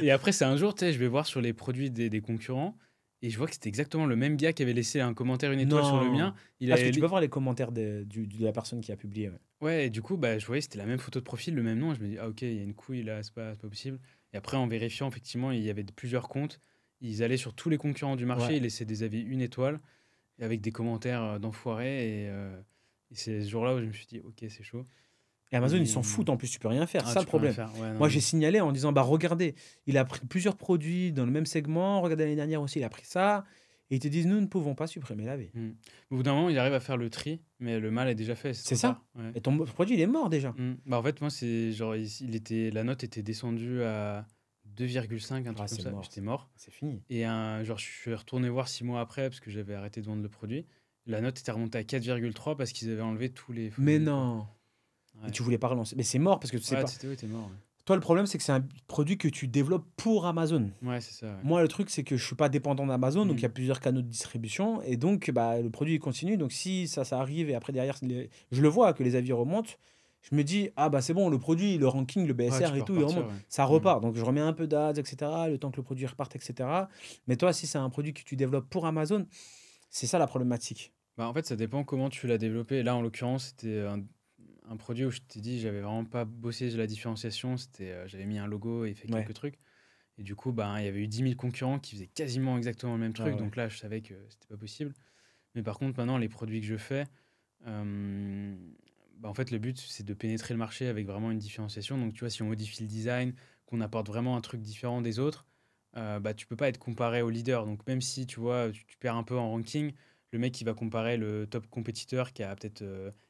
et après, c'est un jour, tu sais, je vais voir sur les produits des concurrents et je vois que c'était exactement le même gars qui avait laissé un commentaire, une étoile sur le Non. mien. Il Parce que avait, tu peux voir les commentaires de la personne qui a publié. Ouais. ouais, et du coup, bah, je voyais c'était la même photo de profil, le même nom. Et je me dis, ah ok, il y a une couille là, c'est pas possible. Et après, en vérifiant, effectivement, il y avait plusieurs comptes. Ils allaient sur tous les concurrents du marché, Ouais. ils laissaient des avis une étoile et avec des commentaires d'enfoirés. Et c'est ce jour-là où je me suis dit, ok, c'est chaud. Et Amazon, ils Et s'en foutent en plus, tu peux rien faire. C'est ah, ça le tu peux rien problème. faire. Ouais, non, Moi, non. j'ai signalé en disant, bah regardez, il a pris plusieurs produits dans le même segment. Regardez l'année dernière aussi, il a pris ça. Et ils te disent, nous ne pouvons pas supprimer la V. Au bout d'un moment, il arrive à faire le tri, mais le mal est déjà fait, c'est C'est trop ça. tard. Ouais. Et ton produit, il est mort déjà. Bah, en fait, moi, c'est genre, la note était descendue à 2,5, un Ah, truc comme c'est ça. mort. J'étais mort. C'est fini. Et genre, je suis retourné voir 6 mois après parce que j'avais arrêté de vendre le produit. La note était remontée à 4,3 parce qu'ils avaient enlevé tous les faux Mais avis, quoi. non. Et Ouais, tu voulais pas relancer. Mais c'est mort parce que tu sais ouais, pas. t'es mort. Toi, le problème, c'est que c'est un produit que tu développes pour Amazon. Ouais, c'est ça. Ouais. Moi, le truc, c'est que je suis pas dépendant d'Amazon, donc il y Mm. a plusieurs canaux de distribution, et donc bah, le produit il continue. Donc si ça arrive, et après derrière, je le vois que les avis remontent, je me dis, ah bah c'est bon, le produit, le ranking, le Ouais, tu BSR et peux tout, il repartir, remonte. ouais. Ça Mm. repart. Donc je remets un peu d'ads, etc., le temps que le produit reparte, etc. Mais toi, si c'est un produit que tu développes pour Amazon, c'est ça la problématique. Bah, en fait, ça dépend comment tu l'as développé. Là, en l'occurrence, c'était un produit où je t'ai dit, j'avais vraiment pas bossé la différenciation. J'avais mis un logo et fait Ouais, quelques trucs. Et du coup, ben, il y avait eu 10 000 concurrents qui faisaient quasiment exactement le même ouais, truc. ouais. Donc là, je savais que c'était pas possible. Mais par contre, maintenant, les produits que je fais, euh, bah, en fait, le but, c'est de pénétrer le marché avec vraiment une différenciation. Donc, tu vois, si on modifie le design, qu'on apporte vraiment un truc différent des autres, bah, tu peux pas être comparé au leader. Donc, même si, tu vois, tu perds un peu en ranking, le mec, il va comparer le top compétiteur qui a peut-être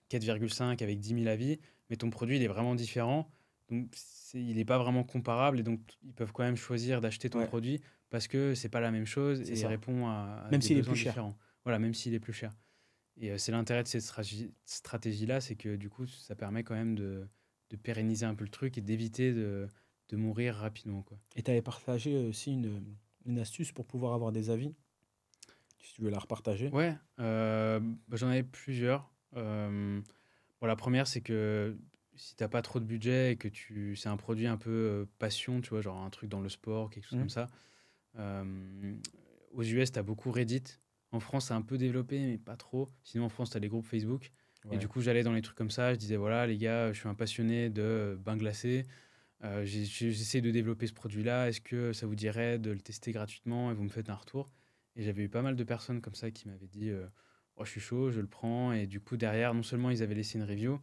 4,5 avec 10 000 avis, mais ton produit, il est vraiment différent. Donc, il n'est pas vraiment comparable et donc ils peuvent quand même choisir d'acheter ton Ouais, produit parce que c'est pas la même chose c'est et il ça. répond à Même des s'il est besoins plus cher. différents. Voilà, même s'il est plus cher. Et c'est l'intérêt de cette stratégie-là, c'est que du coup, ça permet quand même de pérenniser un peu le truc et d'éviter de mourir rapidement, quoi. Et tu avais partagé aussi une astuce pour pouvoir avoir des avis, si tu veux la repartager. Ouais, bah, j'en avais plusieurs. Bon, la première, c'est que si t'as pas trop de budget et que c'est un produit un peu passion, tu vois, genre un truc dans le sport, quelque chose comme Mhm. ça. euh, Aux US, t'as beaucoup Reddit. En France, c'est un peu développé, mais pas trop. Sinon, en France, t'as les groupes Facebook. Et du Ouais. coup, j'allais dans les trucs comme ça. Je disais, voilà, les gars, je suis un passionné de bain glacé. J'essaie de développer ce produit-là. Est-ce que ça vous dirait de le tester gratuitement et vous me faites un retour? Et j'avais eu pas mal de personnes comme ça qui m'avaient dit oh, je suis chaud, je le prends. Et du coup, derrière, non seulement ils avaient laissé une review,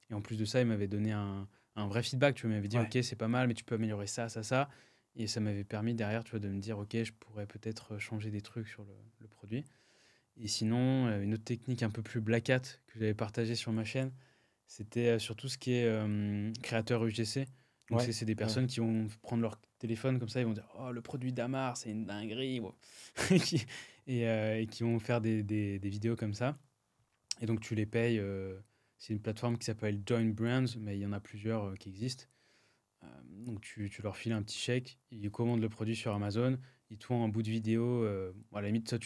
et en plus de ça, ils m'avaient donné un vrai feedback. Tu vois, ils m'avaient dit Ouais. ok, c'est pas mal, mais tu peux améliorer ça, ça, ça. Et ça m'avait permis derrière, tu vois, de me dire ok, je pourrais peut-être changer des trucs sur le produit. Et sinon, une autre technique un peu plus black hat que j'avais partagée sur ma chaîne, c'était sur tout ce qui est créateur UGC. Donc, Ouais. c'est des Ouais. personnes qui vont prendre leur téléphone comme ça, ils vont dire oh, le produit d'Amar, c'est une dinguerie. Wow. Et qui vont faire des vidéos comme ça. Et donc, tu les payes. C'est une plateforme qui s'appelle Join Brands, mais il y en a plusieurs qui existent. Donc, tu leur files un petit chèque, ils commandent le produit sur Amazon, ils te font un bout de vidéo. À la limite, soit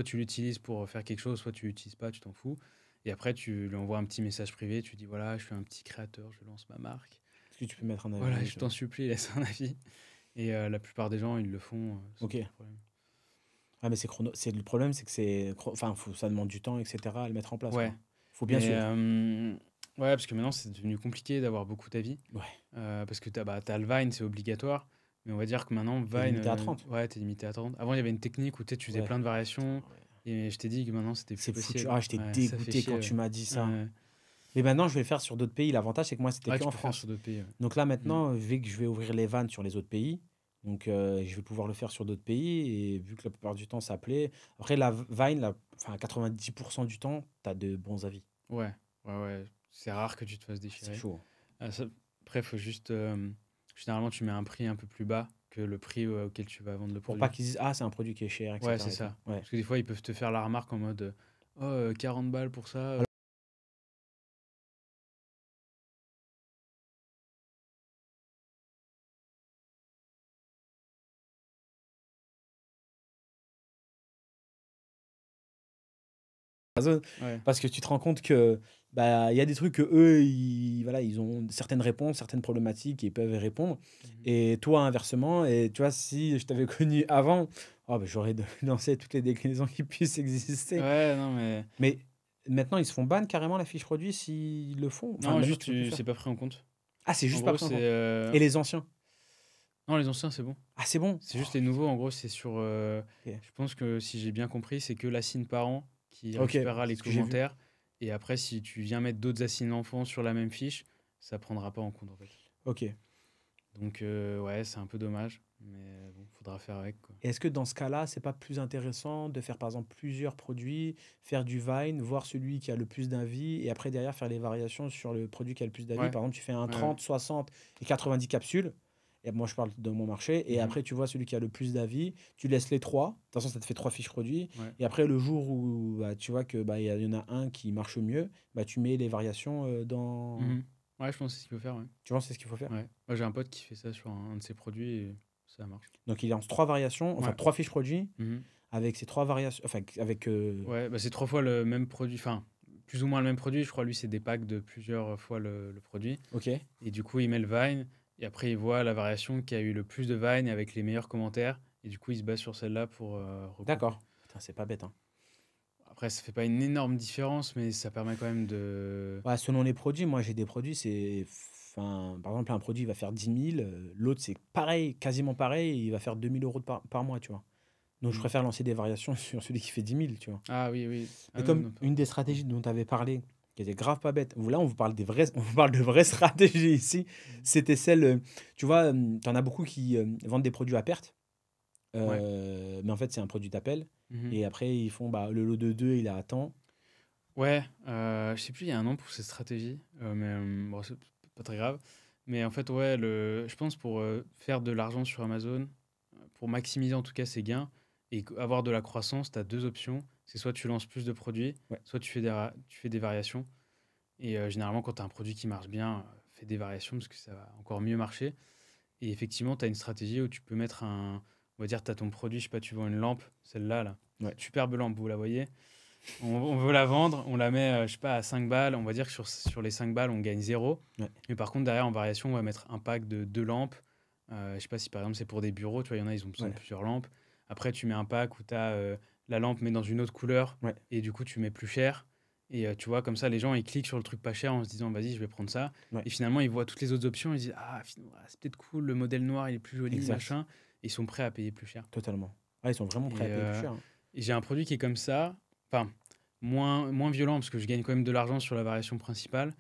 tu l'utilises pour faire quelque chose, soit tu l'utilises pas, tu t'en fous. Et après, tu lui envoies un petit message privé, tu dis voilà, je suis un petit créateur, je lance ma marque. Est-ce que tu peux mettre un Voilà, avis je t'en supplie, laisse un avis. Et la plupart des gens, ils le font sans Ok. trop de problème. Ah, mais c'est chrono. Le problème, c'est que c'est. Enfin, ça demande du temps, etc. à le mettre en place, Ouais, quoi. Faut bien mais suivre. Ouais, parce que maintenant, c'est devenu compliqué d'avoir beaucoup d'avis. Ouais, Parce que t'as le Vine, c'est obligatoire. Mais on va dire que maintenant, t'es Vine, limité à 30. ouais, t'es limité à 30. Avant, il y avait une technique où tu faisais Ouais. plein de Putain, variations. ouais. Et je t'ai dit que maintenant, c'était plus C'est foutu. possible. Ah, j'étais Ouais, ça fait dégoûté chier. quand Ouais. tu m'as dit ça. Ouais. Mais maintenant, je vais le faire sur d'autres pays. L'avantage, c'est que moi, c'était Ouais, que tu en peux faire sur France. d'autres pays. Ouais. Donc là, Mm. maintenant, vu que je vais ouvrir les vannes sur les autres pays, donc je vais pouvoir le faire sur d'autres pays. Et vu que la plupart du temps, ça plaît. Après, la Vine, enfin, 90% du temps, tu as de bons avis. Ouais, ouais. C'est rare que tu te fasses Ah, c'est déchirer. chaud. Après, faut juste. Généralement, tu mets un prix un peu plus bas que le prix auquel tu vas vendre le Pour pas produit. qu'ils disent, ah, c'est un produit qui est cher, Ouais, etc. c'est et tout. ça. Ouais. Parce que des fois, ils peuvent te faire la remarque en mode oh, 40 balles pour ça. Amazon, Ouais. parce que tu te rends compte que bah il y a des trucs que eux voilà, ils ont certaines réponses, certaines problématiques et ils peuvent y répondre. Mhm. Et toi inversement, et tu vois, si je t'avais connu avant, oh, bah, j'aurais lancé toutes les déclinaisons qui puissent exister. Ouais, non, mais. Mais maintenant ils se font ban carrément la fiche produit s'ils le font. Enfin Non, maintenant juste, tu peux plus le c'est faire. pas pris en compte. Ah, c'est En juste pas gros, pris en c'est. compte. Et les anciens? Non, les anciens, c'est bon. Ah, c'est bon. C'est Oh, juste les nouveaux, en gros, c'est sur. ok. Je pense que si j'ai bien compris, c'est que l'assine parent qui Ok, récupérera les c'est ce que j'ai vu. commentaires. Et après, si tu viens mettre d'autres assines enfants sur la même fiche, ça prendra pas en compte, en fait. Ok. Donc, ouais, c'est un peu dommage. Mais bon, faudra faire avec, quoi. Et est-ce que dans ce cas-là, c'est pas plus intéressant de faire par exemple plusieurs produits, faire du Vine, voir celui qui a le plus d'avis et après derrière faire les variations sur le produit qui a le plus d'avis? Ouais, Par exemple, tu fais un ouais, ouais. 30, 60 et 90 capsules. Et moi, je parle de mon marché. Et Mhm. après, tu vois celui qui a le plus d'avis. Tu laisses les trois. De toute façon, ça te fait trois fiches produits. Ouais. Et après, le jour où bah, tu vois que bah, y en a un qui marche mieux, bah, tu mets les variations dans. Mhm. Ouais, je pense que c'est ce qu'il faut faire, ouais. Tu vois, c'est ce qu'il faut faire. Ouais. Moi, j'ai un pote qui fait ça sur un de ses produits et ça marche. Donc, il lance trois variations, enfin Ouais. trois fiches produits Mhm. avec ces trois variations. Enfin, avec. Ouais, bah c'est 3 fois le même produit, enfin, plus ou moins le même produit. Je crois, lui, c'est des packs de plusieurs fois le produit. Ok. Et du coup, il met le Vine et après, il voit la variation qui a eu le plus de Vine avec les meilleurs commentaires. Et du coup, il se base sur celle-là pour regrouper. D'accord. Putain, c'est pas bête, hein. Après, ça fait pas une énorme différence, mais ça permet quand même de. Ouais, selon les produits, moi j'ai des produits, c'est. Enfin, par exemple, un produit il va faire 10 000, l'autre c'est pareil, quasiment pareil, il va faire 2 000 € par mois, tu vois. Donc je Mhm. préfère lancer des variations sur celui qui fait 10 000, tu vois. Ah oui, oui. Ah Et oui, comme non, pas. une des stratégies dont tu avais parlé, qui était grave pas bête, là on vous parle on vous parle de vraies stratégies ici, Mhm. c'était celle, tu vois, t'en as beaucoup qui vendent des produits à perte, Ouais. mais en fait c'est un produit d'appel, Mhm. et après ils font, bah, le lot de 2 il est à temps. Ouais, je sais plus, il y a un nom pour cette stratégie, mais bon, c'est pas très grave. Mais en fait, ouais, je pense pour faire de l'argent sur Amazon, pour maximiser en tout cas ses gains et avoir de la croissance, tu as deux options. C'est soit tu lances plus de produits, Ouais, soit tu fais des variations. Et généralement, quand tu as un produit qui marche bien, fais des variations parce que ça va encore mieux marcher. Et effectivement, tu as une stratégie où tu peux mettre un. On va dire, tu as ton produit, je sais pas, tu vends une lampe, celle-là, là. ouais, Superbe lampe, vous la voyez. On veut la vendre, on la met, je sais pas, à 5 balles. On va dire que sur les 5 balles, on gagne zéro. ouais, Mais par contre, derrière, en variation, on va mettre un pack de deux lampes. Je sais pas si par exemple c'est pour des bureaux, tu vois, il y en a, ils ont besoin de ouais, plusieurs lampes. Après, tu mets un pack où tu as la lampe, mais dans une autre couleur. ouais, Et du coup, tu mets plus cher. Et tu vois, comme ça, les gens, ils cliquent sur le truc pas cher en se disant, vas-y, je vais prendre ça. ouais, Et finalement, ils voient toutes les autres options. Ils disent, ah, finalement, c'est peut-être cool, le modèle noir, il est plus joli, exact, machin. Et ils sont prêts à payer plus cher. totalement. Ah, ils sont vraiment prêts à Et, payer plus cher, hein. et j'ai un produit qui est comme ça. Enfin, moins violent parce que je gagne quand même de l'argent sur la variation principale.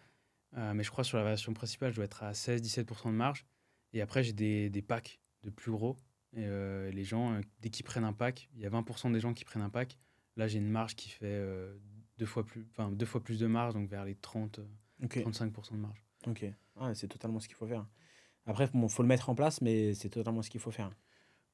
Mais je crois sur la variation principale, je dois être à 16-17% de marge. Et après, j'ai des packs de plus gros. Et les gens, dès qu'ils prennent un pack, il y a 20% des gens qui prennent un pack. Là, j'ai une marge qui fait deux fois plus de marge, donc vers les 30, Ok, 35% de marge. ok. Ah, c'est totalement ce qu'il faut faire. Après, bon, faut le mettre en place, mais c'est totalement ce qu'il faut faire.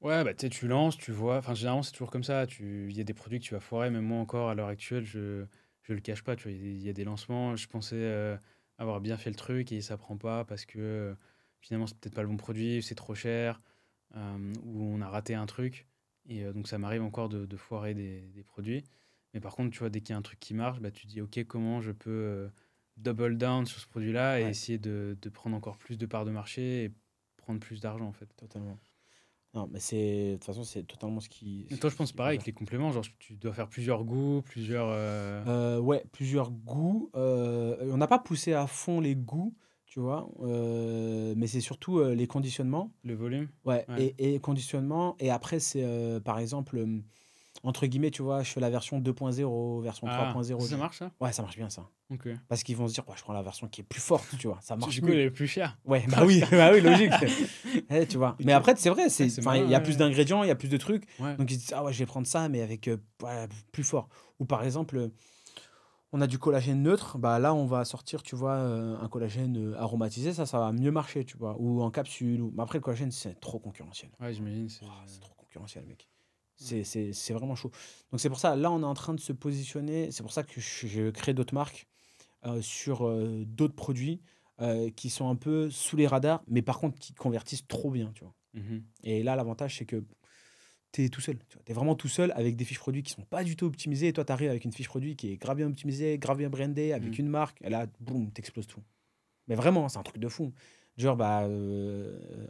Ouais, bah tu sais, tu lances, tu vois. Enfin, généralement, c'est toujours comme ça. Il y a des produits que tu vas foirer. Même moi, encore, à l'heure actuelle, je le cache pas. Tu vois, il y a des lancements. Je pensais avoir bien fait le truc et ça prend pas parce que finalement, c'est peut-être pas le bon produit, c'est trop cher, ou on a raté un truc. Et donc, ça m'arrive encore de foirer des produits. Mais par contre, tu vois, dès qu'il y a un truc qui marche, bah, tu te dis, OK, comment je peux double down sur ce produit-là et Ouais, essayer de prendre encore plus de parts de marché et prendre plus d'argent, en fait. totalement. Non, mais de toute façon, c'est totalement Et toi, je pense ce qu'il faut pareil faire. avec les compléments, genre tu dois faire plusieurs goûts, plusieurs Ouais, plusieurs goûts. On n'a pas poussé à fond les goûts, tu vois, mais c'est surtout les conditionnements. le volume. Ouais, Ouais. et conditionnement. Et après, c'est par exemple, entre guillemets, tu vois, je fais la version 2.0, version Ah, 3.0. ça marche ça? Ouais, ça marche bien ça. Ok. Parce qu'ils vont se dire, ouais, je prends la version qui est plus forte, tu vois, ça marche Du coup, elle mieux. est plus chère. Ouais, bah oui, bah oui, logique. Tu vois. Mais Ok. après, c'est vrai, Ouais, c'est enfin, il y a plus malin, d'ingrédients, il y a plus de trucs. ouais. Ouais. Donc ils se disent, ah ouais, je vais prendre ça, mais avec ouais, plus fort. Ou par exemple, on a du collagène neutre, bah là, on va sortir, tu vois, un collagène aromatisé, ça va mieux marcher, tu vois. Ou en capsule. Mais après, le collagène, c'est trop concurrentiel. Ouais, j'imagine. Ouah, c'est trop concurrentiel, mec. Ouais. C'est vraiment chaud. Donc c'est pour ça, là, on est en train de se positionner. C'est pour ça que je crée d'autres marques sur d'autres produits qui sont un peu sous les radars, mais par contre qui convertissent trop bien, tu vois. Mhm. Et là, l'avantage, c'est que tu es tout seul. Tu es vraiment tout seul avec des fiches produits qui sont pas du tout optimisées. Et toi, tu arrives avec une fiche produit qui est grave bien optimisée, grave bien brandée, avec Mhm. une marque. Et là, boum, t'exploses tout. Mais vraiment, c'est un truc de fou. Genre, bah,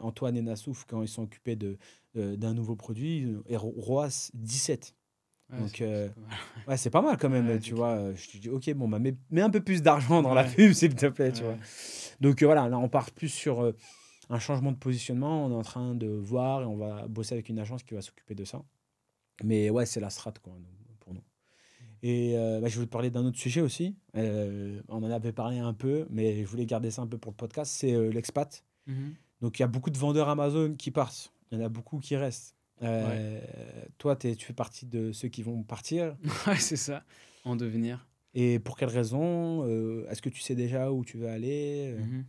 Antoine et Nassouf, quand ils sont occupés d'un nouveau produit, et ROAS 17. Ouais, Donc, c'est pas mal. ouais, c'est pas mal quand même, Ouais, tu c'est vois. clair. Je te dis, ok, bon, bah, mets un peu plus d'argent dans la Ouais, pub, s'il te plaît, tu vois. ouais. Donc, voilà, là, on part plus sur un changement de positionnement. On est en train de voir et on va bosser avec une agence qui va s'occuper de ça. Mais ouais, c'est la strat, quoi, pour nous. Et bah, je voulais te parler d'un autre sujet aussi. On en avait parlé un peu, mais je voulais garder ça un peu pour le podcast. C'est l'expat. Mhm. Donc, il y a beaucoup de vendeurs Amazon qui partent. Il y en a beaucoup qui restent. Ouais. Toi, tu fais partie de ceux qui vont partir. Ouais, c'est ça. En devenir. Et pour quelles raisons? Est-ce que tu sais déjà où tu veux aller? Mhm.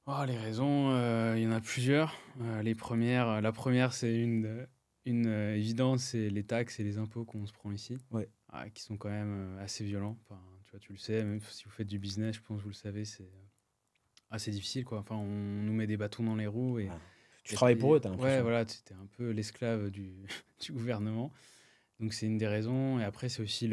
Oh, les raisons, il y en a plusieurs. La première, c'est une évidente, c'est les taxes et les impôts qu'on se prend ici, Ouais, qui sont quand même assez violents. Enfin, tu vois, tu le sais, même si vous faites du business, je pense que vous le savez, c'est assez difficile, quoi. Enfin, on nous met des bâtons dans les roues voilà. Tu et travailles pour eux, tu as ouais, l'impression. voilà, tu es un peu l'esclave du gouvernement. Donc c'est une des raisons. Et après, c'est aussi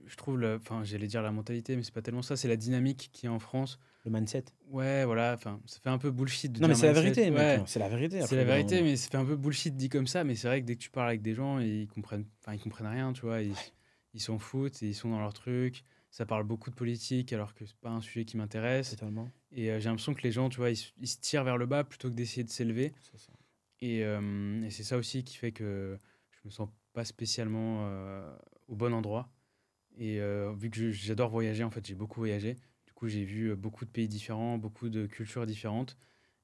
je trouve, enfin, j'allais dire la mentalité, mais c'est pas tellement ça, c'est la dynamique qui est en France. Le mindset. Ouais, voilà, enfin, ça fait un peu bullshit de Non, mais dire c'est la mindset. vérité, mec. Ouais, Non, c'est la vérité c'est après, la au bout d'un vérité, moment. mais ça fait un peu bullshit dit comme ça. Mais c'est vrai que dès que tu parles avec des gens, ils comprennent, enfin, ils comprennent rien, tu vois. Ils s'en foutent et ils sont dans leur truc. Ça parle beaucoup de politique alors que c'est pas un sujet qui m'intéresse. Totalement. Et j'ai l'impression que les gens, tu vois, ils se tirent vers le bas plutôt que d'essayer de s'élever. C'est ça. Et c'est ça aussi qui fait que je me sens pas spécialement au bon endroit. Et vu que j'adore voyager, en fait, j'ai beaucoup voyagé. Du coup, j'ai vu beaucoup de pays différents, beaucoup de cultures différentes.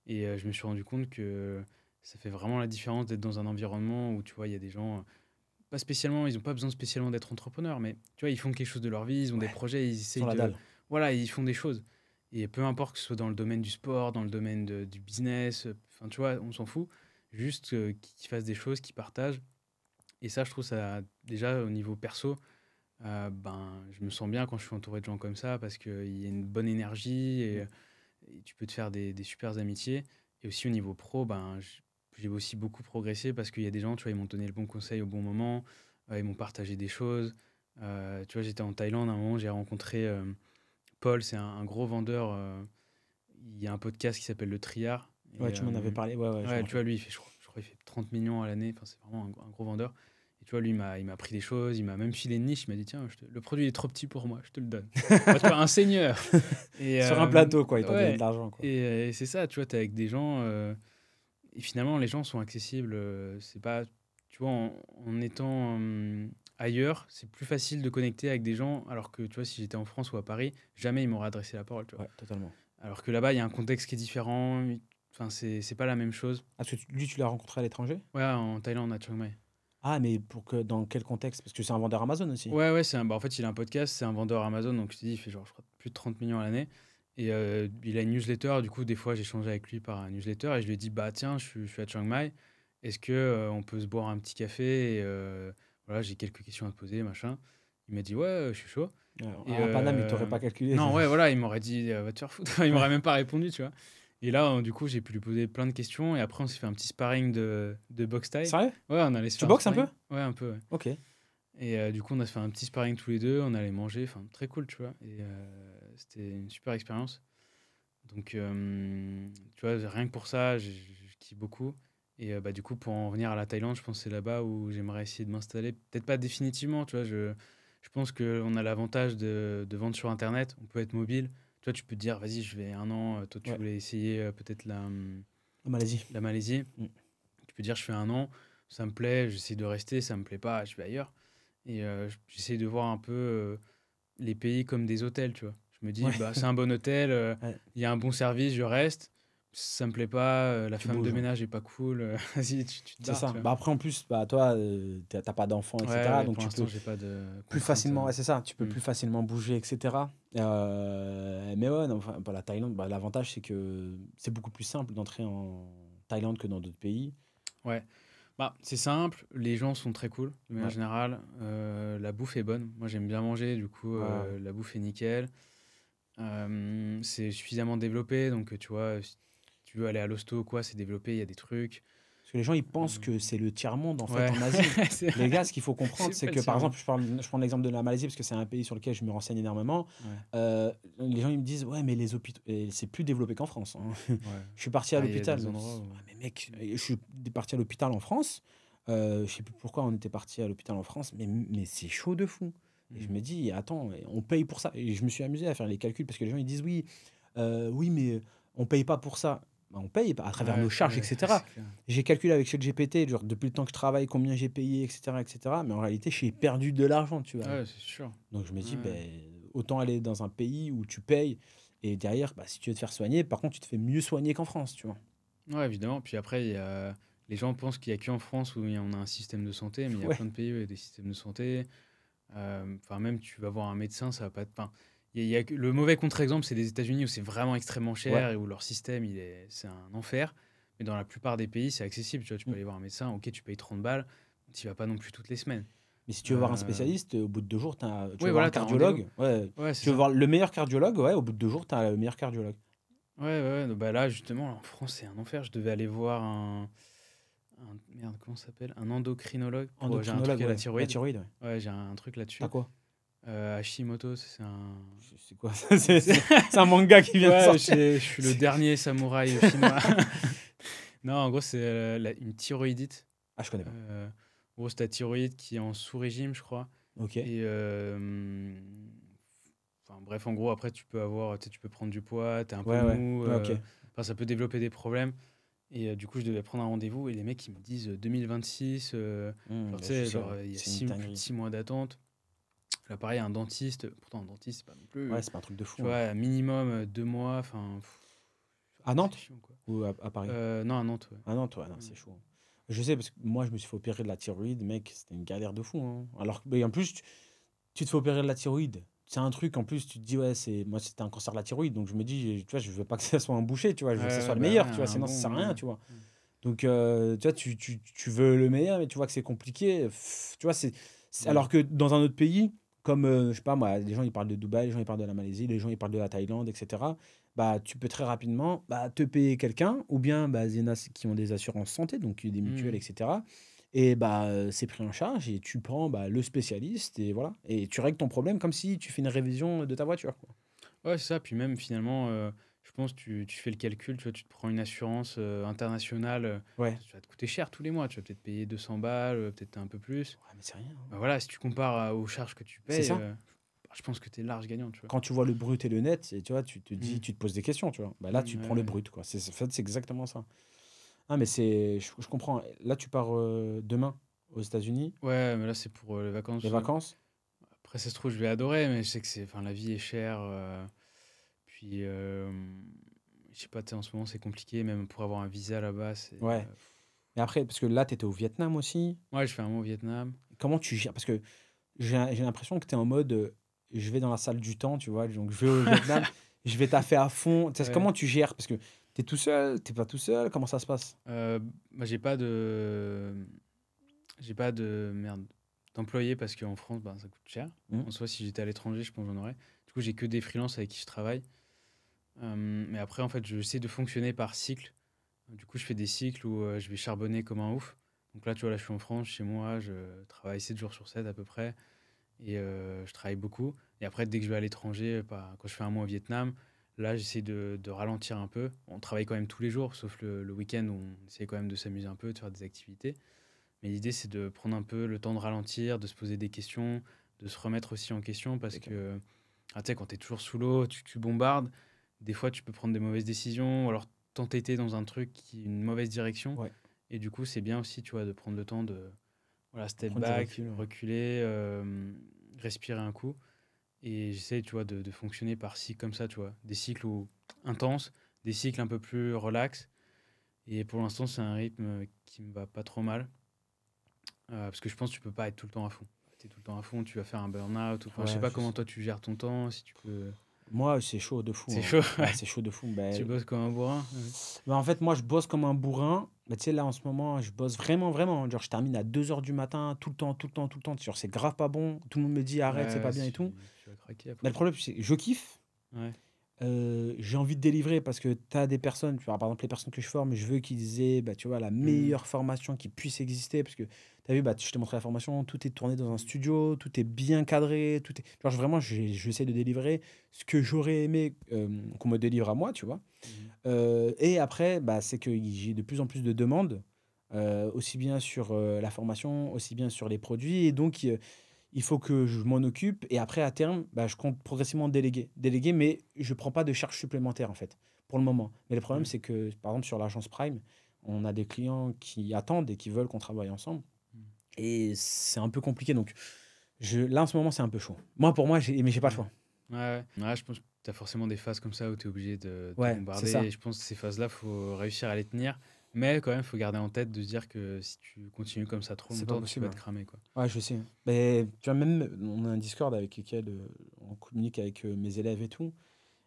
Et je me suis rendu compte que ça fait vraiment la différence d'être dans un environnement où, tu vois, il y a des gens, pas spécialement, ils n'ont pas besoin spécialement d'être entrepreneurs, mais tu vois, ils font quelque chose de leur vie, ils ont des Ouais, projets, ils sur essayent la de... dalle. Voilà, ils font des choses. Et peu importe que ce soit dans le domaine du sport, dans le domaine du business, enfin, tu vois, on s'en fout. Juste qu'ils fassent des choses, qu'ils partagent. Et ça, je trouve ça, déjà, au niveau perso, ben, je me sens bien quand je suis entouré de gens comme ça parce qu'il y a une bonne énergie Mm. et tu peux te faire des super amitiés. Et aussi au niveau pro, ben, j'ai aussi beaucoup progressé parce qu'il y a des gens, tu vois, ils m'ont donné le bon conseil au bon moment, ils m'ont partagé des choses. Tu vois, j'étais en Thaïlande à un moment, j'ai rencontré Paul, c'est un gros vendeur. Il y a un podcast qui s'appelle Le Triard. Ouais, Et tu m'en avais parlé. Ouais, ouais, je me ouais, tu rappelle. vois, lui, je crois qu'il fait 30 millions à l'année. Enfin, c'est vraiment un gros vendeur. Et tu vois, lui, il m'a appris des choses. Il m'a même filé une niche. Il m'a dit, tiens, le produit est trop petit pour moi, je te le donne. Enfin, tu vois, un seigneur. Et Sur un plateau, quoi. Il t'a donné de ouais, l'argent, quoi. et c'est ça, tu vois, t'es avec des gens. Et finalement, les gens sont accessibles. C'est pas, tu vois, en étant ailleurs, c'est plus facile de connecter avec des gens. Alors que, tu vois, si j'étais en France ou à Paris, jamais ils m'auraient adressé la parole, tu vois. Ouais, totalement. Alors que là-bas, il y a un contexte qui est différent. Enfin, c'est pas la même chose. Ah, parce que lui, tu l'as rencontré à l'étranger? Ouais, en Thaïlande, à Chiang Mai. Ah, mais dans quel contexte? Parce que c'est un vendeur Amazon aussi. Ouais, ouais, bah, en fait, il a un podcast, c'est un vendeur Amazon, donc je te dis, il fait genre, je crois, plus de 30 millions à l'année. Et il a une newsletter, du coup, des fois, j'échangeais avec lui par un newsletter et je lui ai dit, bah tiens, je suis à Chiang Mai, est-ce que on peut se boire un petit café et voilà, j'ai quelques questions à te poser, machin. Il m'a dit, ouais, je suis chaud. Et À Paname, il t'aurait pas calculé. non, ouais, voilà, il m'aurait dit, va te faire foutre. Il m'aurait même pas répondu, tu vois. Et là, du coup, j'ai pu lui poser plein de questions et après, on s'est fait un petit sparring de boxe thaï. Sérieux? Ouais, on allait se Tu faire un boxes un sparring. peu? Ouais, un peu, ouais. Ok. Et du coup, on a fait un petit sparring tous les deux, on allait manger, enfin, très cool, tu vois. Et c'était une super expérience. Donc, tu vois, rien que pour ça, je kiffe beaucoup. Et bah, du coup, pour en revenir à la Thaïlande, je pense que c'est là-bas où j'aimerais essayer de m'installer. Peut-être pas définitivement, tu vois. Je pense qu'on a l'avantage de vendre sur Internet. On peut être mobile. Tu vois, tu peux te dire, vas-y, je vais un an. Toi, tu Ouais, voulais essayer peut-être en Malaisie. la Malaisie. Mm. Tu peux dire, je fais un an, ça me plaît, j'essaie de rester, ça me plaît pas, je vais ailleurs. Et j'essaie de voir un peu les pays comme des hôtels, tu vois. Je me dis, Ouais, bah, c'est un bon hôtel, ouais, il y a un bon service, je reste. Ça me plaît pas, la tu femme de bouges, hein. ménage est pas cool, vas-y, tu te C'est barres, ça. tu vois. Bah après, en plus, bah, toi, t'as pas d'enfant, Ouais, etc. ouais, Donc pour tu l'instant, peux j'ai pas de plus contraintes. facilement, ouais, c'est ça, tu peux Hmm. plus facilement bouger, etc. Mais ouais, non, enfin, bah, la Thaïlande, bah, l'avantage, c'est que c'est beaucoup plus simple d'entrer en Thaïlande que dans d'autres pays. Ouais, bah, c'est simple, les gens sont très cool, de manière Ouais, générale. La bouffe est bonne. Moi, j'aime bien manger, du coup, ouais, ouais. la bouffe est nickel. C'est suffisamment développé, donc tu vois, si tu veux aller à l'hosto ou quoi, c'est développé, il y a des trucs. Parce que les gens, ils pensent que Euh, c'est le tiers-monde, en fait, ouais, en Asie. c'est Les gars, ce qu'il faut comprendre, c'est c'est pas le que, par tiers-monde. exemple, je prends l'exemple de la Malaisie, parce que c'est un pays sur lequel je me renseigne énormément. Ouais, Les gens, ils me disent, ouais, mais les hôpitaux, et c'est plus développé qu'en France, hein. ouais. Je suis parti à Ah, il y a l'hôpital. des endroits où. Ouais, mais mec, je suis parti à l'hôpital en France. Je sais plus pourquoi on était parti à l'hôpital en France, mais c'est chaud de fou. Et je Hmm. me dis, attends, on paye pour ça. Et je me suis amusé à faire les calculs parce que les gens ils disent, oui, oui, mais on paye pas pour ça. Bah, on paye à travers nos Ouais, charges, ouais, etc. c'est clair. J'ai calculé avec ChatGPT, genre depuis le temps que je travaille, combien j'ai payé, etc., etc. Mais en réalité, j'ai perdu de l'argent, tu vois. Ouais, c'est sûr. Donc je me dis, Ouais, ben, autant aller dans un pays où tu payes et derrière, bah, si tu veux te faire soigner, par contre, tu te fais mieux soigner qu'en France, tu vois. ouais, évidemment. Puis après, les gens pensent qu'il y a qu'en France où on a un système de santé, mais il y a Ouais, plein de pays où il y a des systèmes de santé. Enfin, même tu vas voir un médecin, ça va pas être. Enfin, le mauvais contre-exemple, c'est les États-Unis où c'est vraiment extrêmement ouais. cher et où leur système, c'est un enfer. Mais dans la plupart des pays, c'est accessible. Tu vois, tu peux Mm. aller voir un médecin, ok, tu payes 30 balles, tu vas pas non plus toutes les semaines. Mais si tu veux voir un Euh, spécialiste, au bout de 2 jours, tu Oui, veux voir un voilà, tu as un rendez-vous. cardiologue, ouais. Ouais, c'est Tu veux ça. voir le meilleur cardiologue, ouais, au bout de 2 jours, tu as le meilleur cardiologue. Ouais, ouais, ouais. Donc, bah là, justement, en France, c'est un enfer. Je devais aller voir merde, comment ça s'appelle? Un endocrinologue. J'ai un truc Endocrinologue, à la ouais. La thyroïde. thyroïde, ouais. Ouais, j'ai un truc T'as là-dessus. quoi? Hashimoto, c'est un. C'est quoi ça? C'est- C'est un manga qui vient de Ouais, sortir. je suis le dernier samouraï chinois. Non, en gros, c'est une thyroïdite. Ah, je connais pas. En gros, c'est ta thyroïde qui est en sous-régime, je crois. Ok. Et enfin, bref, en gros, après, tu peux avoir, tu sais, tu peux prendre du poids, t'es un peu Ouais, ouais. mou. Ouais, ok. Enfin, ça peut développer des problèmes. Et du coup, je devais prendre un rendez-vous et les mecs, ils me disent 2026. Genre, tu Bah, je sais, sais, ouais. genre, il y a C'est une plus de dinguerie. 6 mois d'attente. Là, pareil, un dentiste. Pourtant, un dentiste, c'est pas non plus. Ouais, c'est pas un truc de fou, Tu hein. vois, minimum 2 mois. Enfin, À c'est Nantes? chiant, quoi. Ou à Paris? Non, à Nantes, ouais. À Nantes, ouais, non, Ouais. c'est chaud. Je sais, parce que moi, je me suis fait opérer de la thyroïde, mec, c'était une galère de fou, hein. Alors que, mais en plus, tu te fais opérer de la thyroïde. C'est un truc, en plus, tu te dis, ouais, moi, c'était un cancer de la thyroïde. Donc, je me dis, tu vois, je veux pas que ça soit un bouché, tu vois, je veux que ça Ouais, soit le bah ouais, meilleur, tu vois, un sinon, ça sert à rien, bon. tu vois. Ouais. Donc, tu vois, tu veux le meilleur, mais tu vois que c'est compliqué. Tu vois, Mm. alors que dans un autre pays, comme, je sais pas, moi, les gens, ils parlent de Dubaï, les gens, ils parlent de la Malaisie, les gens, ils parlent de la Thaïlande, etc. Bah, tu peux très rapidement bah, te payer quelqu'un, ou bien, bah, il y en a qui ont des assurances santé, donc des mutuelles, Mm. etc. Et bah, c'est pris en charge, et tu prends bah, le spécialiste, et voilà. Et tu règles ton problème comme si tu fais une révision de ta voiture, quoi. Ouais, c'est ça. Puis même, finalement, je pense que tu fais le calcul, tu vois, tu te prends une assurance internationale, Ouais. ça va te coûter cher tous les mois. Tu vas peut-être payer 200 balles, peut-être un peu plus. Ouais, mais c'est rien, hein. Bah voilà, si tu compares aux charges que tu C'est payes, ça. bah, je pense que tu es large gagnant, tu vois. Quand tu vois le brut et le net, et tu vois, tu te dis, Mm. tu te poses des questions, tu vois. Bah, là, tu Ouais, prends le ouais. brut, quoi. En fait, c'est exactement ça. Ah, mais je comprends. Là, tu pars demain aux États-Unis, Ouais, mais là, c'est pour les les vacances. vacances. Après, ça se trouve, je vais adorer, mais je sais que enfin, la vie est chère. Puis, je sais pas, tu sais, en ce moment, c'est compliqué, même pour avoir un visa là-bas. Ouais. Et après, parce que là, tu étais au Vietnam aussi. Ouais, je fais un mois au Vietnam. Comment tu gères? Parce que j'ai l'impression que tu es en mode, je vais dans la salle du temps, tu vois. Donc, je vais au Vietnam, je vais taffer à fond. Tu sais, Ouais. comment tu gères? Parce que tu es tout seul, t'es pas tout seul. Comment ça se passe? Bah, merde, d'employé parce qu'en France, bah, ça coûte cher. Hmm. En soi, si j'étais à l'étranger, je pense que j'en aurais. Du coup, j'ai que des freelances avec qui je travaille. Mais après, en fait, je sais de fonctionner par cycle. Du coup, je fais des cycles où je vais charbonner comme un ouf. Donc là, tu vois, là, je suis en France, chez moi, je travaille 7 jours sur 7 à peu près. Et je travaille beaucoup. Et après, dès que je vais à l'étranger, quand je fais un mois au Vietnam, Là, j'essaie de ralentir un peu. On travaille quand même tous les jours, sauf le week-end où on essaie quand même de s'amuser un peu, de faire des activités. Mais l'idée, c'est de prendre un peu le temps de ralentir, de se poser des questions, de se remettre aussi en question parce D'accord. que, tu sais, quand tu es toujours sous l'eau, tu bombardes. Des fois, tu peux prendre des mauvaises décisions ou alors t'entêter dans un truc qui une mauvaise direction. Ouais, Et du coup, c'est bien aussi, tu vois, de prendre le temps de, voilà, step prendre du back, recul. Ouais. reculer, respirer un coup. Et j'essaie, tu vois, de fonctionner par cycles comme ça, tu vois. Des cycles intenses, des cycles un peu plus relax. Et pour l'instant, c'est un rythme qui me va pas trop mal. Parce que je pense que tu peux pas être tout le temps à fond. Tu es tout le temps à fond, tu vas faire un burn-out. Enfin, je sais Ouais, pas je comment sais. toi tu gères ton temps, si tu peux. Moi, c'est chaud de fou. C'est Hein. chaud, Ouais, ouais. c'est chaud de fou. Ben, Tu bosses comme un bourrin. Ouais. bah, en fait, moi, je bosse comme un bourrin. Mais tu sais, là, en ce moment, je bosse vraiment, vraiment. Genre, je termine à 2 heures du matin, tout le temps, tout le temps, tout le temps. Genre, c'est grave pas bon. Tout le monde me dit Ouais, arrête, c'est pas ouais, bien et tout. tu vas craquer Mais après. le problème, c'est que je kiffe. Ouais. J'ai envie de délivrer parce que tu as des personnes, tu vois, par exemple, les personnes que je forme, je veux qu'ils aient, bah, tu vois, la Mhm. meilleure formation qui puisse exister. Parce que tu as vu, bah, je t'ai montré la formation, tout est tourné dans un studio, tout est bien cadré. Tout est... Genre, vraiment, j'essaie de délivrer ce que j'aurais aimé qu'on me délivre à moi, tu vois. Mhm. Et après, bah, c'est que j'ai de plus en plus de demandes, aussi bien sur la formation, aussi bien sur les produits. Et donc, il faut que je m'en occupe. Et après, à terme, bah, je compte progressivement déléguer. Déléguer, mais je ne prends pas de charges supplémentaires, en fait, pour le moment. Mais le problème, Ouais. c'est que, par exemple, sur l'agence Prime, on a des clients qui attendent et qui veulent qu'on travaille ensemble. Mhm. Et c'est un peu compliqué. Donc, là, en ce moment, c'est un peu chaud. Moi, pour moi, mais j'ai pas le Ouais. choix. Ouais, ouais. Ouais, je pense que tu as forcément des phases comme ça où tu es obligé de Ouais, c'est bombarder. ça. Et je pense que ces phases-là, il faut réussir à les tenir. Mais quand même, il faut garder en tête de se dire que si tu continues comme ça trop C'est pas longtemps, tu possible. vas te Hein. cramer, quoi. Ouais, je sais. Mais tu vois, même, on a un Discord avec lequel on communique avec mes élèves et tout.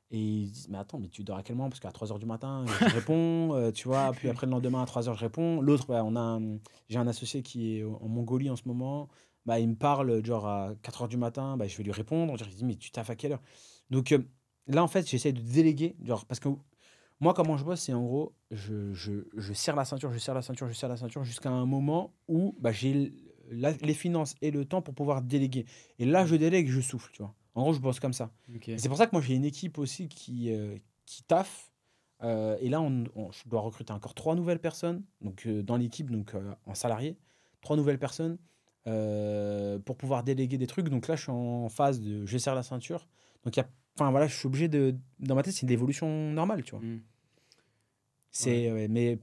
Et ils disent, mais attends, mais tu dors à quel moment? Parce qu'à 3 heures du matin, je réponds, tu vois. Puis après, le lendemain, à 3 heures, je réponds. L'autre, ouais, j'ai un associé qui est en Mongolie en ce moment. Bah, il me parle, genre, à 4 heures du matin. Bah, je vais lui répondre. Genre, il dit, mais tu taffes à quelle heure? Donc là, en fait, j'essaie de déléguer. Genre, parce que moi, comment je bosse, c'est en gros, je serre la ceinture, je serre la ceinture, je serre la ceinture jusqu'à un moment où bah, j'ai les finances et le temps pour pouvoir déléguer. Et là, je Mm. délègue, je souffle, tu vois. En gros, je bosse comme ça. Et Ok. c'est pour ça que moi, j'ai une équipe aussi qui taffe. Et là, je dois recruter encore 3 nouvelles personnes donc, dans l'équipe, donc en salarié. 3 nouvelles personnes pour pouvoir déléguer des trucs. Donc là, je suis en phase de je serre la ceinture. Donc, enfin, voilà, je suis obligé de. Dans ma tête, c'est une évolution normale, tu vois. Mm. Ouais. C'est, ouais, mais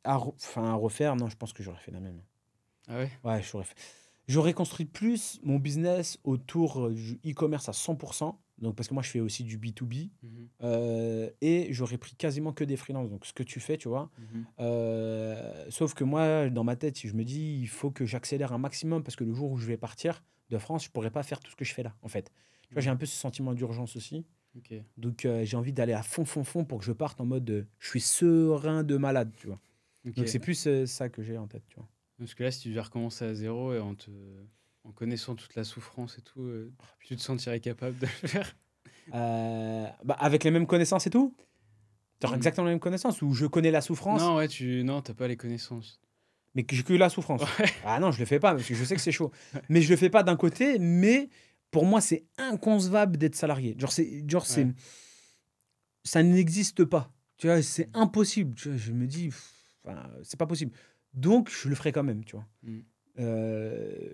enfin, à refaire, non, je pense que j'aurais fait la même. Ah ouais? Ouais, j'aurais construit plus mon business autour du e-commerce à 100%. Donc, parce que moi, je fais aussi du B2B. Mhm. Et j'aurais pris quasiment que des freelances. Donc, ce que tu fais, tu vois. Mhm. Sauf que moi, dans ma tête, si je me dis, il faut que j'accélère un maximum parce que le jour où je vais partir de France, je pourrais pas faire tout ce que je fais là, en fait. Tu vois, j'ai Ouais. un peu ce sentiment d'urgence aussi. Ok. Donc, j'ai envie d'aller à fond, fond, fond pour que je parte en mode je suis serein de malade, tu vois. Donc, Ok. c'est plus ça que j'ai en tête, tu vois. Parce que là, si tu devais recommencer à zéro et en connaissant toute la souffrance et tout, tu te sentirais capable de le faire? Bah, avec les mêmes connaissances et tout? Tu Mm. exactement les mêmes connaissances ou je connais la souffrance, Non, ouais, non, t'as pas les connaissances. mais que j'ai que la souffrance? Ouais. Ah non, je le fais pas parce que je sais que c'est chaud. Ouais. Mais je le fais pas d'un côté, mais pour moi, c'est inconcevable d'être salarié. Ouais. Ça n'existe pas. Tu vois, c'est Mm. impossible. Tu vois, je me dis, enfin, c'est pas possible. Donc, je le ferai quand même, tu vois. Mm.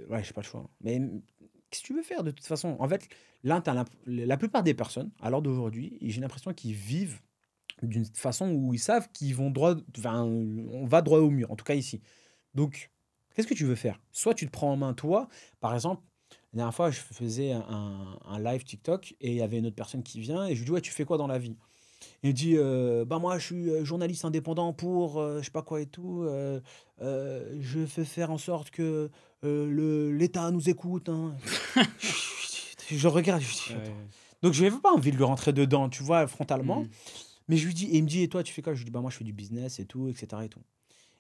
Ouais, j'ai pas le choix. Mais qu'est-ce que tu veux faire de toute façon? En fait, là, la plupart des personnes, à l'heure d'aujourd'hui, j'ai l'impression qu'ils vivent d'une façon où ils savent qu'ils vont droit, enfin, on va droit au mur, en tout cas ici. Donc, qu'est-ce que tu veux faire? Soit tu te prends en main toi, par exemple, la dernière fois, je faisais un live TikTok et il y avait une autre personne qui vient et je lui dis, ouais, tu fais quoi dans la vie? Il dit, bah moi, je suis journaliste indépendant pour je sais pas quoi et tout. Je fais faire en sorte que l'État nous écoute. Hein. Je regarde, je dis, attends. Ouais. Donc, je n'avais pas envie de lui rentrer dedans, tu vois, frontalement. Mm. Mais je lui dis, et il me dit, et toi, tu fais quoi? Je lui dis, bah moi, je fais du business et tout, etc. Et tout.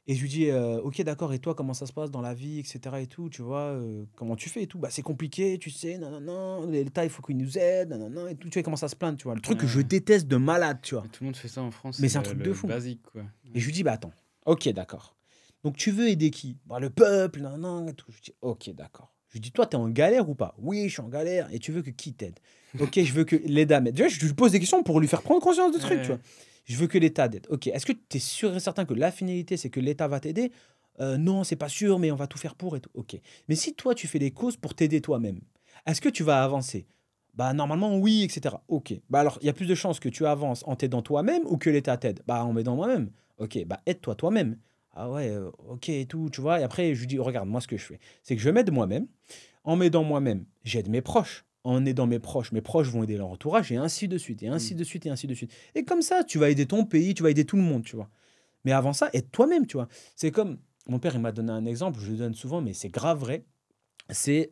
Et je lui dis, ok, d'accord, et toi, comment ça se passe dans la vie, etc. Et tout, tu vois, comment tu fais et tout? Bah, c'est compliqué, tu sais, non, non, non, l'État, il faut qu'il nous aide, non, non, non, et tout, tu vois, il commence à se plaindre, tu vois. Le truc que je Ouais. déteste de malade, tu vois. Mais tout le monde fait ça en France, Mais c'est c'est un truc de le fou. basique, quoi. Et Ouais. je lui dis, bah attends, ok, d'accord. Donc tu veux aider qui? Bah, le peuple, non, non, et tout. Je dis, ok, d'accord. Je lui dis, toi, tu es en galère ou pas? Oui, je suis en galère. Et tu veux que qui t'aide? Ok, je veux que l'État m'aide. Tu vois, je lui pose des questions pour lui faire prendre conscience de trucs, tu vois. Ouais. Je veux que l'État t'aide. Ok, est-ce que tu es sûr et certain que la finalité, c'est que l'État va t'aider? Non, c'est pas sûr, mais on va tout faire pour et tout. Ok. Mais si toi, tu fais les causes pour t'aider toi-même, est-ce que tu vas avancer? Bah, normalement, oui, etc. Ok. Bah, alors, il y a plus de chances que tu avances en t'aidant toi-même ou que l'État t'aide? Bah, en m'aidant moi-même. Ok, bah, aide-toi toi-même. Ah ouais, ok et tout, tu vois. Et après, je lui dis, regarde, moi, ce que je fais, c'est que je m'aide moi-même. En m'aidant moi-même, j'aide mes proches. En aidant mes proches vont aider leur entourage, et ainsi de suite, et ainsi Mm. de suite, et ainsi de suite. Et comme ça, tu vas aider ton pays, tu vas aider tout le monde, tu vois. Mais avant ça, aide toi-même, tu vois. C'est comme, mon père, il m'a donné un exemple, je le donne souvent, mais c'est grave vrai. C'est,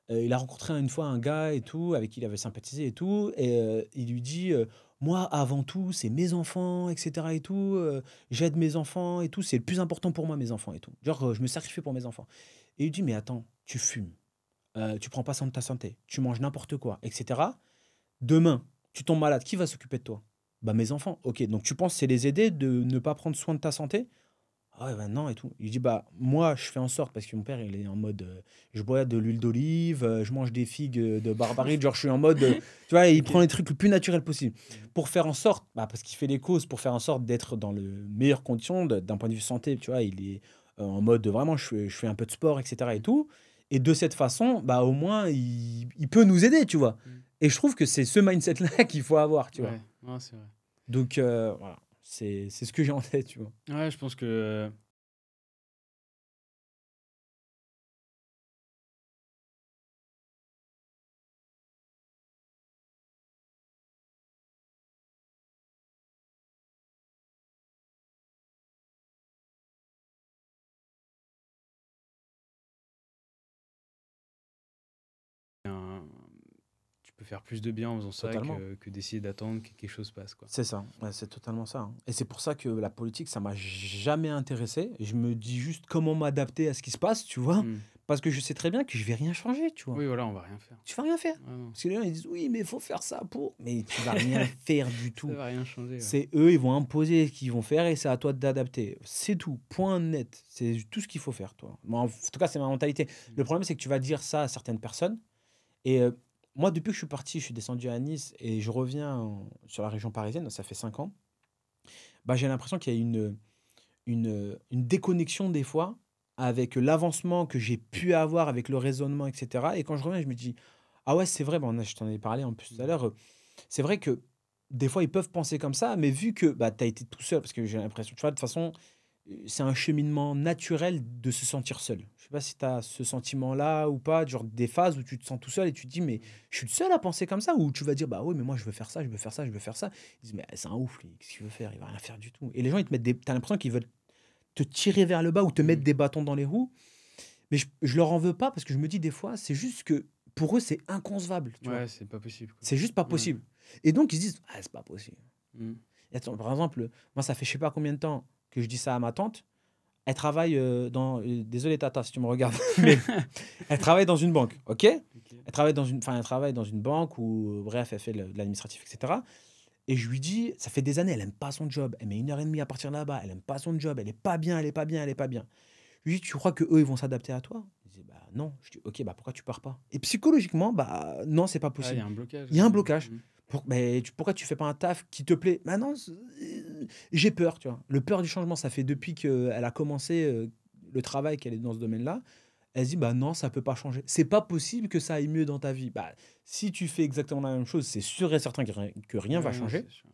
il a rencontré une fois un gars et tout, avec qui il avait sympathisé et tout, et il lui dit, moi, avant tout, c'est mes enfants, etc. et tout, j'aide mes enfants et tout, c'est le plus important pour moi, mes enfants et tout. Genre, je me sacrifie pour mes enfants. Et il dit, mais attends, tu fumes, tu prends pas soin de ta santé, tu manges n'importe quoi, etc. Demain, tu tombes malade, qui va s'occuper de toi? Bah, mes enfants. Ok, donc tu penses que c'est les aider de ne pas prendre soin de ta santé? Ah ouais, bah non et tout. Il dit, bah, moi, je fais en sorte, parce que mon père, il est en mode, je bois de l'huile d'olive, je mange des figues de Barbarie, genre, je suis en mode, tu vois, il Ok. prend les trucs le plus naturel possible. Mm. Pour faire en sorte, bah, parce qu'il fait les causes, pour faire en sorte d'être dans les meilleures conditions, d'un point de vue santé, tu vois, il est en mode, vraiment, je fais un peu de sport, etc. et Mm. tout. Et de cette façon, bah, au moins, il peut nous aider, tu vois. Mm. Et je trouve que c'est ce mindset-là qu'il faut avoir, tu vois. Ouais, non, c'est vrai. Donc, voilà, c'est ce que j'ai en tête, tu vois. Ouais, je pense que un- tu peux faire plus de bien en faisant ça Totalement. que d'essayer d'attendre que quelque chose passe, quoi. C'est ça, ouais, c'est totalement ça, hein. Et c'est pour ça que la politique, ça m'a jamais intéressé. Je me dis juste comment m'adapter à ce qui se passe, tu vois? Mm. Parce que je sais très bien que je vais rien changer, tu vois? Oui, voilà, on va rien faire. Tu vas rien faire. Ouais, non, Parce que les gens, ils disent: «Oui, mais il faut faire ça pour», mais tu vas rien faire du ça tout. va rien changer, ouais. C'est eux, ils vont imposer ce qu'ils vont faire et c'est à toi d'adapter. C'est tout, point net. C'est tout ce qu'il faut faire, toi. Moi, en tout cas, c'est ma mentalité. Le Mm. problème, c'est que tu vas dire ça à certaines personnes et moi, depuis que je suis parti, je suis descendu à Nice et je reviens sur la région parisienne, ça fait 5 ans. Bah, j'ai l'impression qu'il y a une déconnexion des fois avec l'avancement que j'ai pu avoir avec le raisonnement, et cetera. Et quand je reviens, je me dis: «Ah ouais, c'est vrai», bah, je t'en ai parlé en plus tout à Mm. l'heure, c'est vrai que des fois, ils peuvent penser comme ça, mais vu que, bah, tu as été tout seul parce que j'ai l'impression, tu vois, de toute façon, c'est un cheminement naturel de se sentir seul. Je sais pas si tu as ce sentiment-là ou pas, genre des phases où tu te sens tout seul et tu te dis: «Mais je suis le seul à penser comme ça?» ou tu vas dire: «Bah oui, mais moi je veux faire ça, je veux faire ça, je veux faire ça». Ils disent: «Mais c'est un ouf lui, qu'est-ce qu'il veut faire? Il va rien faire du tout». Et les gens, ils te mettent des tu l'impression qu'ils veulent te tirer vers le bas ou te mettre Mm. des bâtons dans les roues. Mais je leur en veux pas parce que je me dis des fois, c'est juste que pour eux, c'est inconcevable, tu vois? Ouais, c'est pas possible, quoi. C'est juste pas Ouais. possible. Et donc ils se disent: «Ah, c'est pas possible». Mm. Et attends, par exemple, moi, ça fait je sais pas combien de temps que je dis ça à ma tante. Elle travaille, désolé tata si tu me regardes, mais elle travaille dans une banque, OK? Ok. Elle travaille dans une banque où, bref, elle fait de l'administratif, et cetera. Et je lui dis, ça fait des années, elle aime pas son job. Elle met 1 heure et demie à partir de là-bas. Elle aime pas son job. Elle est pas bien, elle est pas bien, elle est pas bien. Je lui dis, tu crois que eux ils vont s'adapter à toi? Il dit, bah non. Je dis, ok, bah pourquoi tu pars pas? Et psychologiquement, bah non, c'est pas Ah, il y possible. a un blocage. Il y a un Ouais. blocage. Mm. Mais pourquoi tu fais pas un taf qui te plaît? Bah non, j'ai peur, tu vois. Le peur du changement, ça fait depuis qu'elle a commencé le travail qu'elle est dans ce domaine-là. Elle se dit, bah non, ça peut pas changer. C'est pas possible que ça aille mieux dans ta vie. Bah, si tu fais exactement la même chose, c'est sûr et certain que rien va Ouais, non, changer. c'est sûr.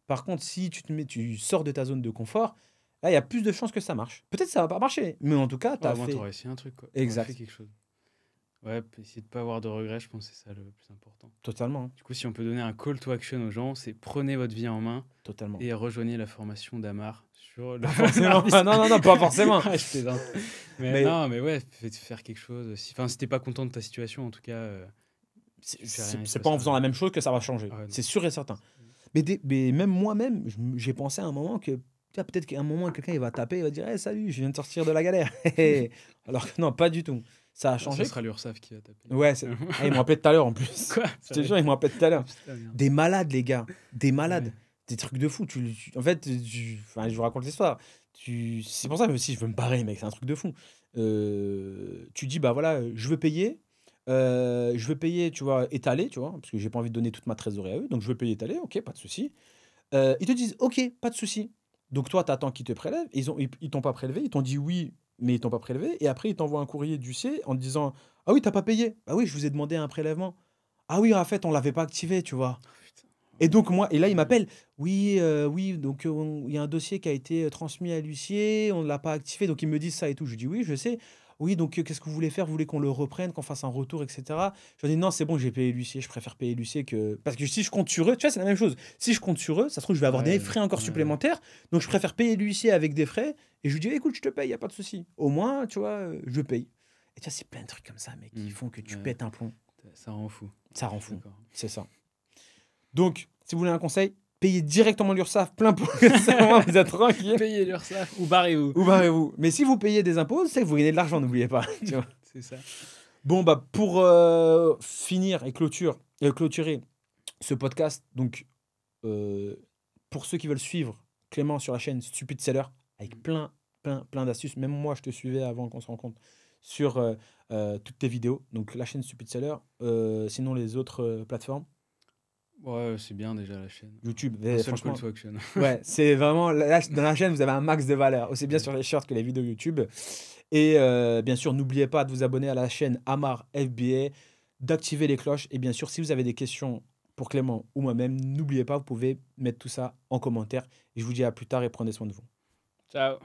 Par contre, si tu sors de ta zone de confort, là, il y a plus de chances que ça marche. Peut-être que ça va pas marcher, mais en tout cas, tu Ouais, as au moins, fait t'aurais essayé un truc, quoi. T'aurais fait exact, quelque chose. Ouais, essayer de pas avoir de regrets, je pense que c'est ça le plus important. totalement, hein, Du coup, si on peut donner un call to action aux gens, c'est prenez votre vie en main totalement. et rejoignez la formation d'Amar sur le Pas forcément. narcissisme. Non, non, non, pas forcément. Ouais, je plaisante. Mais Mais non, mais ouais, faites faire quelque chose. Si t'es pas content de ta situation, en tout cas, c'est tu fais rien, il se c'est pas en passera faisant la rien. même chose que ça va changer. Ah ouais, non. C'est sûr et certain. Mais même moi-même, j'ai pensé à un moment que, tu vois, peut-être qu'à un moment, quelqu'un il va taper, il va dire, hey, salut, je viens de sortir de la galère. Alors que non, pas du tout. Ça a Ah, ça changé. sera l'URSSAF qui va taper. Ouais, ah, ils m'ont appelé tout à l'heure en plus. Quoi? Je te jure, ils m'ont appelé tout à Ah l'heure. putain, merde. Des malades, les gars. Des malades. Ouais. Des trucs de fou. En fait, enfin, je vous raconte l'histoire. C'est pour ça que si je veux me barrer, mec, c'est un truc de fou. tu dis, bah voilà, je veux payer, tu vois, étalé, tu vois, parce que j'ai pas envie de donner toute ma trésorerie à eux, donc je veux payer étalé, ok, pas de souci. Ils te disent, ok, pas de souci. Donc toi, tu attends qu'ils te prélèvent, ils t'ont pas prélevé, ils t'ont dit oui, mais ils t'ont pas prélevé, et après ils t'envoient un courrier d'huissier en te disant, ah oui, t'as pas payé. Ah oui, je vous ai demandé un prélèvement. Ah oui, en fait, on l'avait pas activé, tu vois. Oh, putain. Et donc moi, et là il Ouais. m'appelle, oui, oui, donc il y a un dossier qui a été transmis à l'huissier, on ne l'a pas activé, donc ils me disent ça et tout. Je dis oui, je sais. Oui, donc qu'est-ce que vous voulez faire? Vous voulez qu'on le reprenne, qu'on fasse un retour, etc. Je dis non, c'est bon, j'ai payé l'huissier, je préfère payer l'huissier que. Parce que si je compte sur eux, tu vois, c'est la même chose. Si je compte sur eux, ça se trouve, je vais avoir des Ouais, frais encore ouais. supplémentaires, donc je préfère payer l'huissier avec des frais, et je lui dis écoute, je te paye, il n'y a pas de souci. Au moins, tu vois, je paye. Et tu vois, c'est plein de trucs comme ça, mec, qui font que tu Ouais, pètes un plomb. ça rend fou. Ça Je rend suis fou. d'accord. C'est ça. Donc, si vous voulez un conseil, payez directement l'URSSAF plein pot, comme ça, au moins, vous êtes tranquille. Payez l'URSSAF ou barrez-vous. Ou barrez-vous. Mais si vous payez des impôts, c'est que vous gagnez de l'argent, n'oubliez pas. Tu vois. C'est ça. Bon, bah, pour finir et clôturer ce podcast, donc, pour ceux qui veulent suivre Clément sur la chaîne Stupid Seller, avec plein d'astuces, même moi, je te suivais avant qu'on se rencontre sur toutes tes vidéos. Donc, la chaîne Stupid Seller, sinon les autres plateformes. Ouais, c'est bien déjà la chaîne. YouTube, Un seul franchement, call to action. ouais, c'est vraiment, là, dans la chaîne, vous avez un max de valeur, aussi bien Ouais. sur les shorts que les vidéos YouTube. Et bien sûr, n'oubliez pas de vous abonner à la chaîne Amar FBA, d'activer les cloches. Et bien sûr, si vous avez des questions pour Clément ou moi-même, n'oubliez pas, vous pouvez mettre tout ça en commentaire. Et je vous dis à plus tard et prenez soin de vous. Ciao.